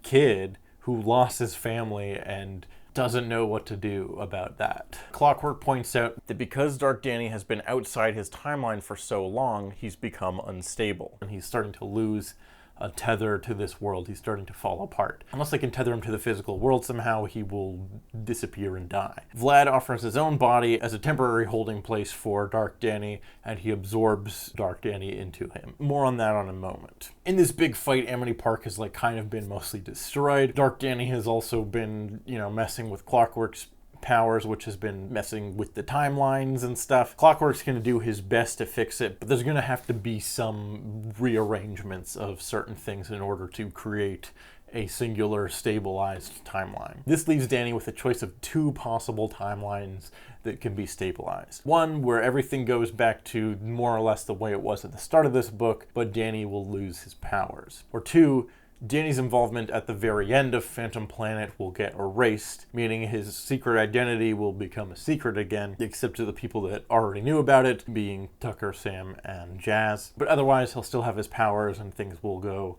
kid who lost his family and doesn't know what to do about that. Clockwork points out that because Dark Danny has been outside his timeline for so long, he's become unstable, and he's starting to lose a tether to this world. He's starting to fall apart. Unless they can tether him to the physical world somehow, he will disappear and die. Vlad offers his own body as a temporary holding place for Dark Danny, and he absorbs Dark Danny into him. More on that on a moment. In this big fight, Amity Park has like kind of been mostly destroyed. Dark Danny has also been, messing with Clockwork's powers, which has been messing with the timelines and stuff. Clockwork's going to do his best to fix it, but there's going to have to be some rearrangements of certain things in order to create a singular stabilized timeline. This leaves Danny with a choice of two possible timelines that can be stabilized. One where everything goes back to more or less the way it was at the start of this book, but Danny will lose his powers. Or two, Danny's involvement at the very end of Phantom Planet will get erased, meaning his secret identity will become a secret again, except to the people that already knew about it, being Tucker, Sam, and Jazz. But otherwise, he'll still have his powers and things will go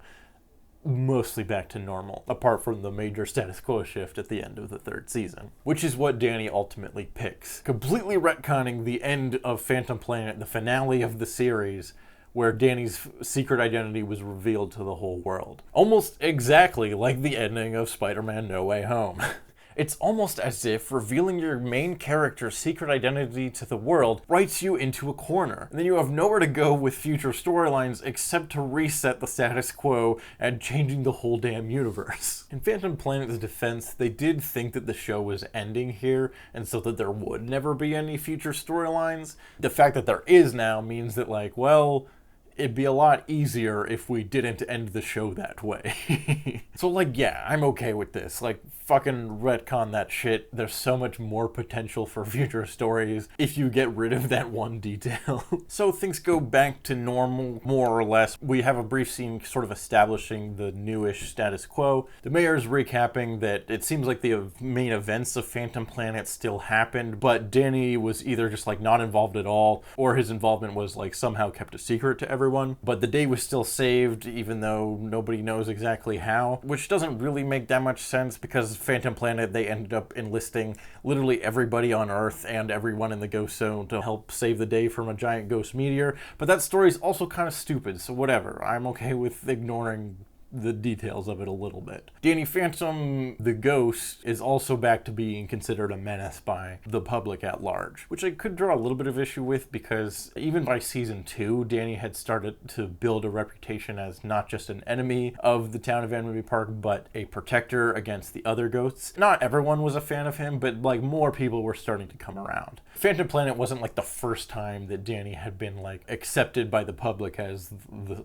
mostly back to normal, apart from the major status quo shift at the end of the third season, which is what Danny ultimately picks, completely retconning the end of Phantom Planet, the finale of the series, where Danny's secret identity was revealed to the whole world. Almost exactly like the ending of Spider-Man No Way Home. It's almost as if revealing your main character's secret identity to the world writes you into a corner, and then you have nowhere to go with future storylines except to reset the status quo and changing the whole damn universe. In Phantom Planet's defense, they did think that the show was ending here, and so that there would never be any future storylines. The fact that there is now means that, it'd be a lot easier if we didn't end the show that way. So, like, yeah, I'm okay with this. Like, fucking retcon that shit. There's so much more potential for future stories if you get rid of that one detail. So things go back to normal, more or less. We have a brief scene sort of establishing the newish status quo. The mayor's recapping that it seems like the main events of Phantom Planet still happened, but Danny was either just like not involved at all, or his involvement was like somehow kept a secret to everyone. But the day was still saved, even though nobody knows exactly how, which doesn't really make that much sense because Phantom Planet, they ended up enlisting literally everybody on Earth and everyone in the Ghost Zone to help save the day from a giant ghost meteor. But that story's also kind of stupid, so whatever. I'm okay with ignoring the details of it a little bit. Danny Phantom, the ghost, is also back to being considered a menace by the public at large, which I could draw a little bit of issue with because even by season 2, Danny had started to build a reputation as not just an enemy of the town of Enderby Park, but a protector against the other ghosts. Not everyone was a fan of him, but like more people were starting to come around. Phantom Planet wasn't like the first time that Danny had been like accepted by the public as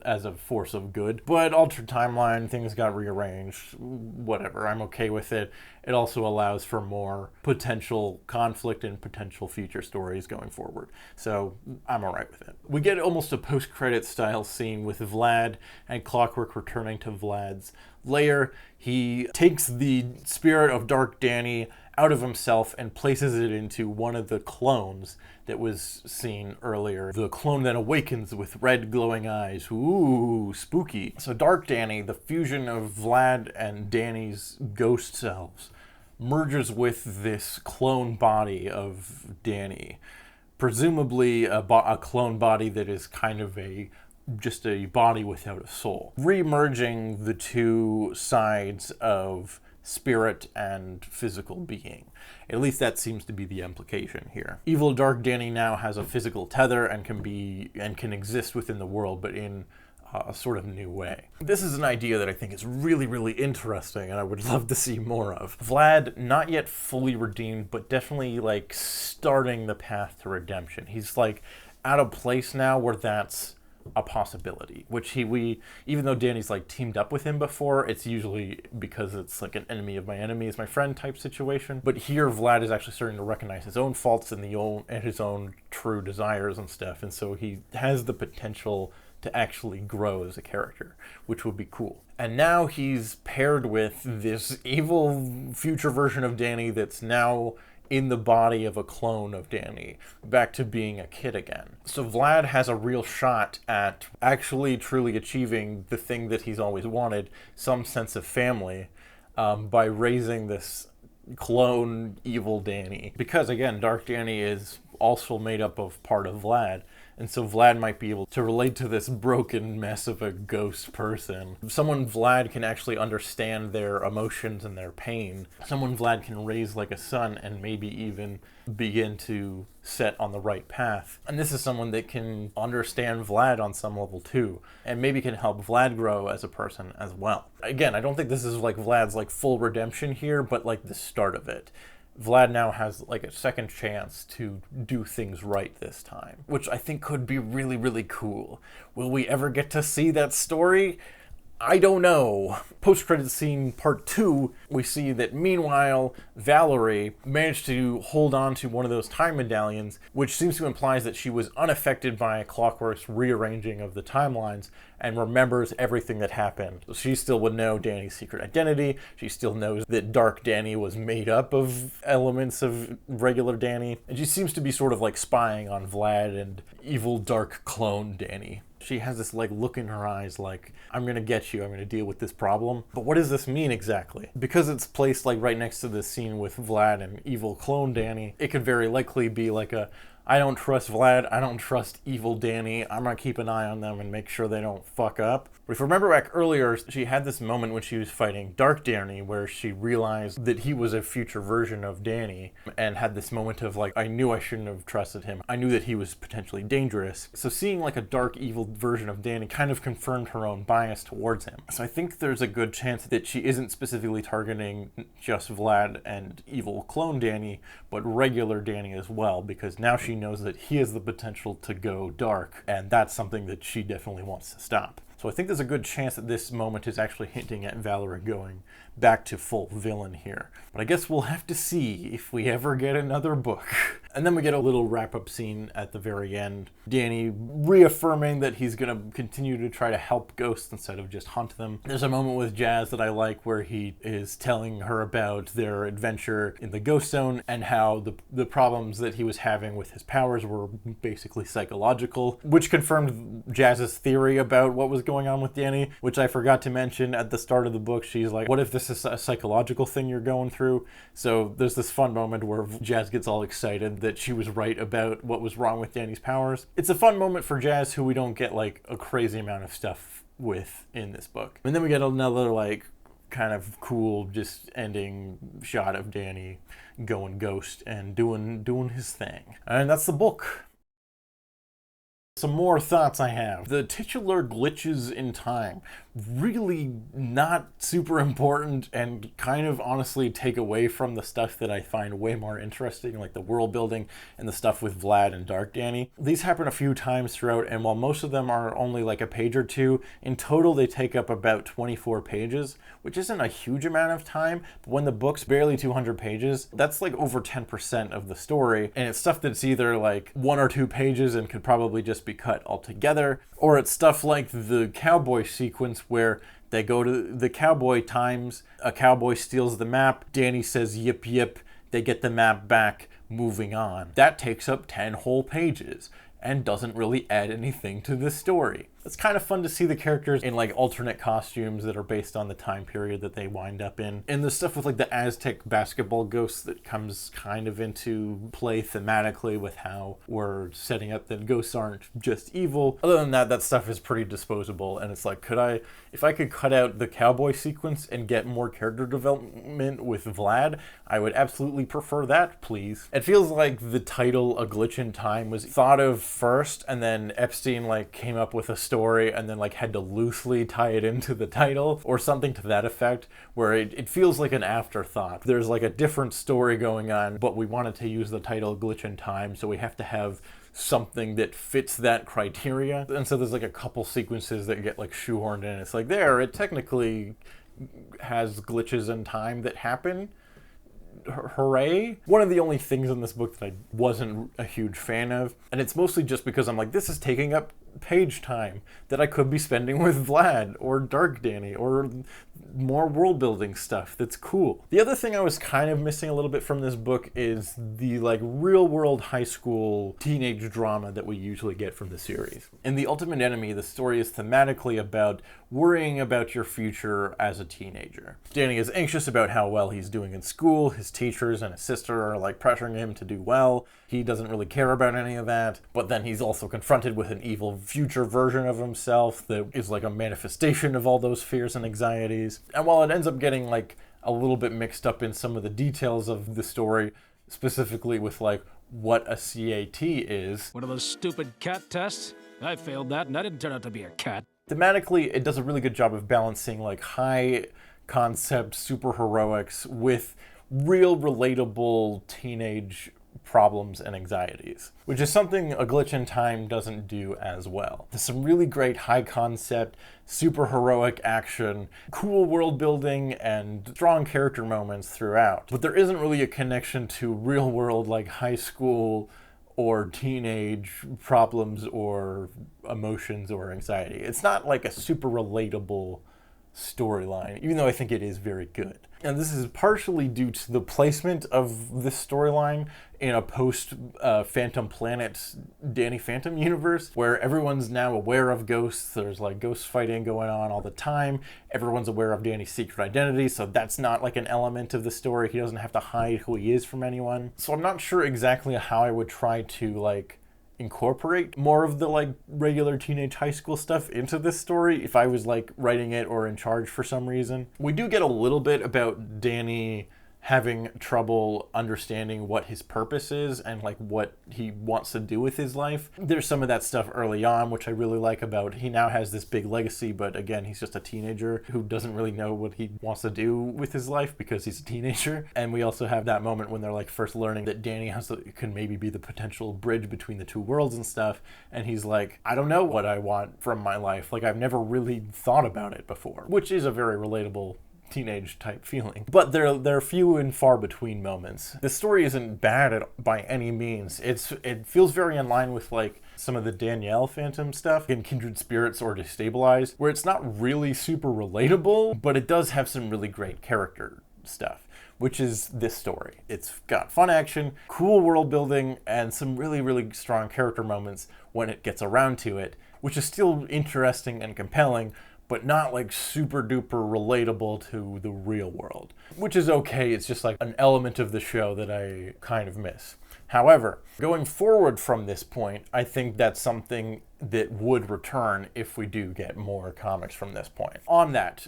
a force of good, but Altered Timeline, things got rearranged, whatever, I'm okay with it. It also allows for more potential conflict and potential future stories going forward, so I'm alright with it. We get almost a post-credit style scene with Vlad and Clockwork returning to Vlad's lair. He takes the spirit of Dark Danny out of himself and places it into one of the clones that was seen earlier. The clone that awakens with red glowing eyes. Ooh, spooky. So Dark Danny, the fusion of Vlad and Danny's ghost selves, merges with this clone body of Danny. Presumably a clone body that is kind of just a body without a soul. Remerging the two sides of spirit and physical being. At least that seems to be the implication here. Evil Dark Danny now has a physical tether and can exist within the world, but in a sort of new way. This is an idea that I think is really, really interesting and I would love to see more of. Vlad, not yet fully redeemed, but definitely like starting the path to redemption. He's like at a place now where that's a possibility, which even though Danny's like teamed up with him before, it's usually because it's like an enemy of my enemy is my friend type situation. But here Vlad is actually starting to recognize his own faults and his own true desires and stuff, and so he has the potential to actually grow as a character, which would be cool. And now he's paired with this evil future version of Danny that's now in the body of a clone of Danny, back to being a kid again. So Vlad has a real shot at actually truly achieving the thing that he's always wanted, some sense of family, by raising this clone evil Danny. Because again, Dark Danny is also made up of part of Vlad, and so Vlad might be able to relate to this broken mess of a ghost person. Someone Vlad can actually understand their emotions and their pain. Someone Vlad can raise like a son and maybe even begin to set on the right path. And this is someone that can understand Vlad on some level too, and maybe can help Vlad grow as a person as well. Again, I don't think this is like Vlad's like full redemption here, but like the start of it. Vlad now has like a second chance to do things right this time, which I think could be really, really cool. Will we ever get to see that story? I don't know. Post-credits scene part 2, we see that meanwhile, Valerie managed to hold on to one of those time medallions, which seems to imply that she was unaffected by Clockwork's rearranging of the timelines and remembers everything that happened. So she still would know Danny's secret identity. She still knows that Dark Danny was made up of elements of regular Danny. And she seems to be sort of like spying on Vlad and evil dark clone Danny. She has this like look in her eyes like, I'm gonna get you, I'm gonna deal with this problem. But what does this mean exactly? Because it's placed like right next to this scene with Vlad and evil clone Danny, it could very likely be like I don't trust Vlad, I don't trust evil Danny, I'm gonna keep an eye on them and make sure they don't fuck up. But if you remember back earlier, she had this moment when she was fighting Dark Danny where she realized that he was a future version of Danny and had this moment of like, I knew I shouldn't have trusted him. I knew that he was potentially dangerous. So seeing like a dark evil version of Danny kind of confirmed her own bias towards him. So I think there's a good chance that she isn't specifically targeting just Vlad and evil clone Danny, but regular Danny as well, because now she she knows that he has the potential to go dark, and that's something that she definitely wants to stop. So I think there's a good chance that this moment is actually hinting at Valerie going back to full villain here. But I guess we'll have to see if we ever get another book. And then we get a little wrap-up scene at the very end. Danny reaffirming that he's going to continue to try to help ghosts instead of just hunt them. There's a moment with Jazz that I like where he is telling her about their adventure in the ghost zone and how the problems that he was having with his powers were basically psychological, which confirmed Jazz's theory about what was going on with Danny, which I forgot to mention at the start of the book. She's like, what if this is a psychological thing you're going through? So there's this fun moment where Jazz gets all excited that she was right about what was wrong with Danny's powers. It's a fun moment for Jazz, who we don't get like a crazy amount of stuff with in this book. And then we get another like kind of cool just ending shot of Danny going ghost and doing his thing. And that's the book. Some more thoughts I have. The titular glitches in time, really not super important and kind of honestly take away from the stuff that I find way more interesting, like the world building and the stuff with Vlad and Dark Danny. These happen a few times throughout, and while most of them are only like a page or two, in total they take up about 24 pages, which isn't a huge amount of time, but when the book's barely 200 pages, that's like over 10% of the story, and it's stuff that's either like 1 or 2 pages and could probably just be cut altogether, or it's stuff like the cowboy sequence where they go to the cowboy times, a cowboy steals the map, Danny says yip yip, they get the map back, moving on. That takes up 10 whole pages and doesn't really add anything to the story. It's kind of fun to see the characters in like alternate costumes that are based on the time period that they wind up in. And the stuff with like the Aztec basketball ghosts that comes kind of into play thematically with how we're setting up that ghosts aren't just evil. Other than that, that stuff is pretty disposable. And it's like, if I could cut out the cowboy sequence and get more character development with Vlad, I would absolutely prefer that, please. It feels like the title A Glitch in Time was thought of first, and then Epstein like came up with a story and then like had to loosely tie it into the title or something to that effect, where it feels like an afterthought. There's like a different story going on, but we wanted to use the title Glitch in Time, so we have to have something that fits that criteria. And so there's like a couple sequences that get like shoehorned in. It's like it technically has glitches in time that happen. Hooray. One of the only things in this book that I wasn't a huge fan of, and it's mostly just because I'm like, this is taking up page time that I could be spending with Vlad or Dark Danny or more world building stuff that's cool. The other thing I was kind of missing a little bit from this book is the like real world high school teenage drama that we usually get from the series. In The Ultimate Enemy, the story is thematically about worrying about your future as a teenager. Danny is anxious about how well he's doing in school. His teachers and his sister are like pressuring him to do well. He doesn't really care about any of that, but then he's also confronted with an evil future version of himself that is like a manifestation of all those fears and anxieties. And while it ends up getting like a little bit mixed up in some of the details of the story, specifically with like what a CAT is. One of those stupid cat tests? I failed that and I didn't turn out to be a cat. Thematically, it does a really good job of balancing like high concept superheroics with real relatable teenage problems and anxieties, which is something A Glitch in Time doesn't do as well. There's some really great high concept, super heroic action, cool world building, and strong character moments throughout. But there isn't really a connection to real world like high school or teenage problems or emotions or anxiety. It's not like a super relatable storyline, even though I think it is very good. And this is partially due to the placement of this storyline in a post-Phantom Planet Danny Phantom universe, where everyone's now aware of ghosts. There's like ghost fighting going on all the time. Everyone's aware of Danny's secret identity, so that's not like an element of the story. He doesn't have to hide who he is from anyone. So I'm not sure exactly how I would try to like incorporate more of the like regular teenage high school stuff into this story if I was like writing it or in charge for some reason. We do get a little bit about Danny having trouble understanding what his purpose is and like what he wants to do with his life. There's some of that stuff early on, which I really like about he now has this big legacy, but again, he's just a teenager who doesn't really know what he wants to do with his life because he's a teenager. And we also have that moment when they're like first learning that Danny can maybe be the potential bridge between the two worlds and stuff. And he's like, I don't know what I want from my life. Like, I've never really thought about it before, which is a very relatable teenage type feeling. But there are few and far between moments. The story isn't bad by any means. It feels very in line with like some of the Danielle Phantom stuff in Kindred Spirits or Destabilized, where it's not really super relatable, but it does have some really great character stuff, which is this story. It's got fun action, cool world building, and some really, really strong character moments when it gets around to it, which is still interesting and compelling, but not like super duper relatable to the real world, which is okay. It's just like an element of the show that I kind of miss. However, going forward from this point, I think that's something that would return if we do get more comics from this point. On that,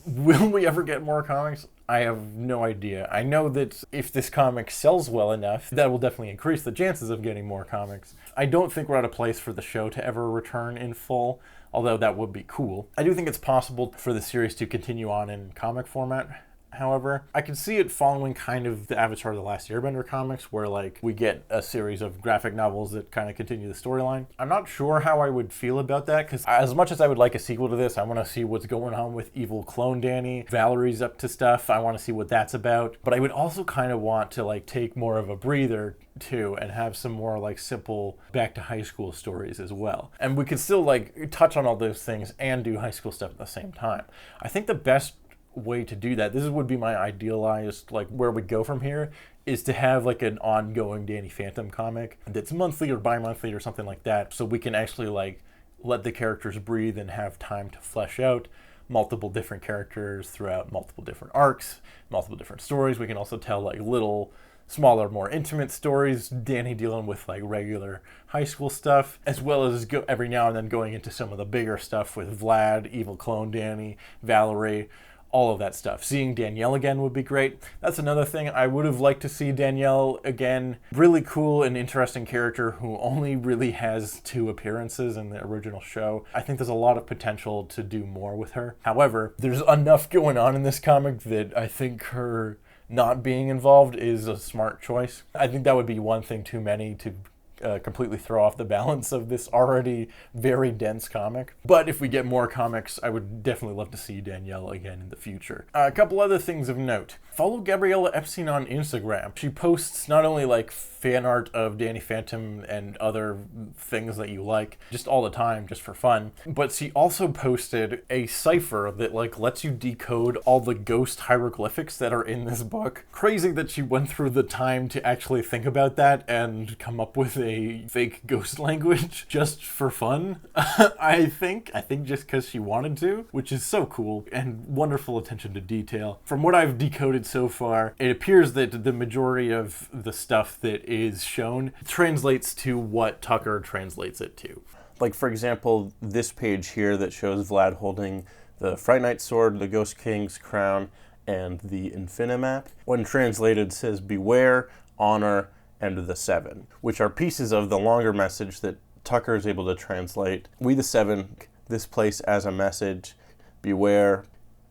will we ever get more comics? I have no idea. I know that if this comic sells well enough, that will definitely increase the chances of getting more comics. I don't think we're at a place for the show to ever return in full, although that would be cool. I do think it's possible for the series to continue on in comic format. However, I can see it following kind of the Avatar: The Last Airbender comics, where like we get a series of graphic novels that kind of continue the storyline. I'm not sure how I would feel about that, because as much as I would like a sequel to this, I want to see what's going on with evil clone Danny. Valerie's up to stuff. I want to see what that's about. But I would also kind of want to like take more of a breather too and have some more like simple back to high school stories as well. And we could still like touch on all those things and do high school stuff at the same time. I think the best way to do that, this would be my idealized like where we go from here, is to have like an ongoing Danny Phantom comic that's monthly or bi-monthly or something like that, so we can actually like let the characters breathe and have time to flesh out multiple different characters throughout multiple different arcs, multiple different stories. We can also tell like little smaller, more intimate stories, Danny dealing with like regular high school stuff, as well as every now and then going into some of the bigger stuff with Vlad, evil clone Danny, Valerie, all of that stuff. Seeing Danielle again would be great. That's another thing. I would have liked to see Danielle again. Really cool and interesting character who only really has 2 appearances in the original show. I think there's a lot of potential to do more with her. However, there's enough going on in this comic that I think her not being involved is a smart choice. I think that would be one thing too many to completely throw off the balance of this already very dense comic. But if we get more comics, I would definitely love to see Danielle again in the future. A couple other things of note. Follow Gabriela Epstein on Instagram. She posts not only like fan art of Danny Phantom and other things that you like just all the time, just for fun, but she also posted a cipher that like lets you decode all the ghost hieroglyphics that are in this book. Crazy that she went through the time to actually think about that and come up with a fake ghost language just for fun. I think just because she wanted to, which is so cool and wonderful attention to detail. From what I've decoded so far, it appears that the majority of the stuff that is shown translates to what Tucker translates it to. Like, for example, this page here that shows Vlad holding the Fright Night sword, the Ghost King's crown, and the Infinimap, when translated says beware, honor, and the 7, which are pieces of the longer message that Tucker is able to translate. We the 7, this place as a message, beware,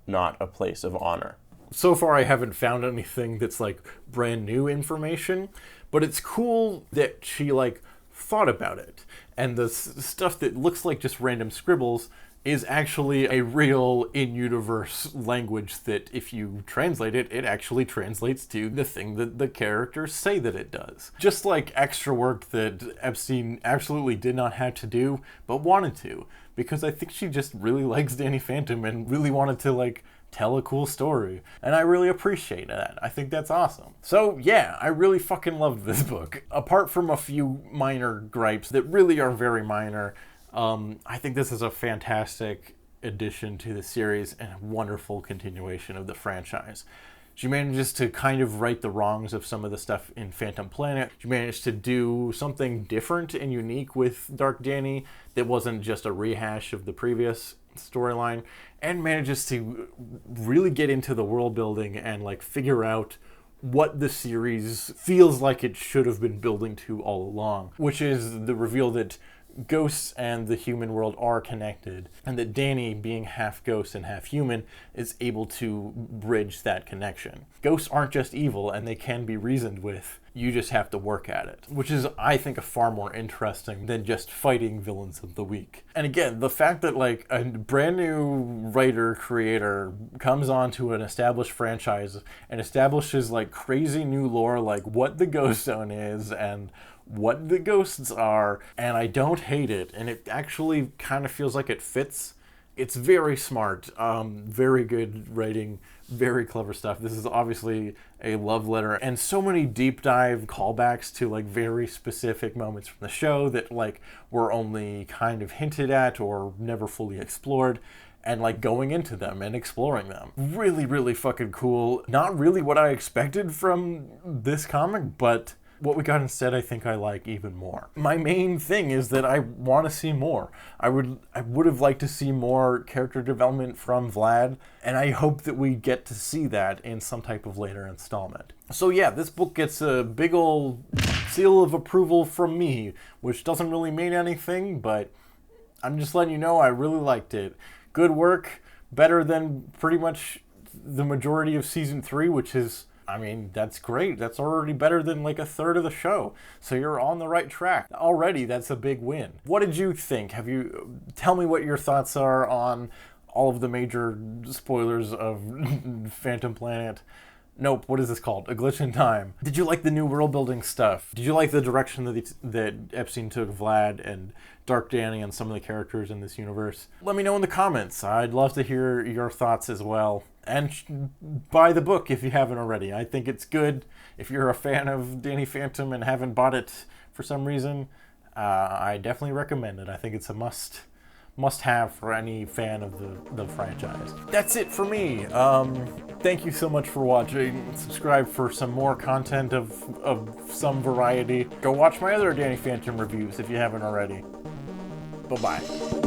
not a place of honor. So far, I haven't found anything that's like brand new information, but it's cool that she like thought about it. And the stuff that looks like just random scribbles is actually a real in-universe language that if you translate it, it actually translates to the thing that the characters say that it does. Just like extra work that Epstein absolutely did not have to do, but wanted to, because I think she just really likes Danny Phantom and really wanted to like tell a cool story. And I really appreciate that. I think that's awesome. So yeah, I really fucking loved this book. Apart from a few minor gripes that really are very minor, I think this is a fantastic addition to the series and a wonderful continuation of the franchise. She manages to kind of right the wrongs of some of the stuff in Phantom Planet. She managed to do something different and unique with Dark Danny that wasn't just a rehash of the previous. storyline, and manages to really get into the world building and like figure out what the series feels like it should have been building to all along, which is the reveal that ghosts and the human world are connected, and that Danny, being half ghost and half human, is able to bridge that connection. Ghosts aren't just evil, and they can be reasoned with. You just have to work at it, which is, I think, a far more interesting than just fighting villains of the week. And again, the fact that like a brand new writer creator comes onto an established franchise and establishes like crazy new lore, like what the Ghost Zone is and what the ghosts are, and I don't hate it, and it actually kind of feels like it fits. It's very smart, very good writing, very clever stuff. This is obviously a love letter, and so many deep dive callbacks to like very specific moments from the show that like were only kind of hinted at or never fully explored, and like going into them and exploring them. Really, really fucking cool. Not really what I expected from this comic, but what we got instead, I think I like even more. My main thing is that I want to see more. I would have liked to see more character development from Vlad, and I hope that we get to see that in some type of later installment. So yeah, this book gets a big ol' seal of approval from me, which doesn't really mean anything, but I'm just letting you know I really liked it. Good work, better than pretty much the majority of season 3, which is, I mean, that's great. That's already better than like a third of the show. So you're on the right track. Already, that's a big win. What did you think? Tell me what your thoughts are on all of the major spoilers of Phantom Planet. Nope, what is this called? A Glitch in Time. Did you like the new world building stuff? Did you like the direction that Epstein took Vlad and Dark Danny and some of the characters in this universe? Let me know in the comments. I'd love to hear your thoughts as well. And buy the book if you haven't already. I think it's good. If you're a fan of Danny Phantom and haven't bought it for some reason, I definitely recommend it. I think it's a must-have for any fan of the franchise. That's it for me. Thank you so much for watching. Subscribe for some more content of some variety. Go watch my other Danny Phantom reviews if you haven't already. Bye-bye.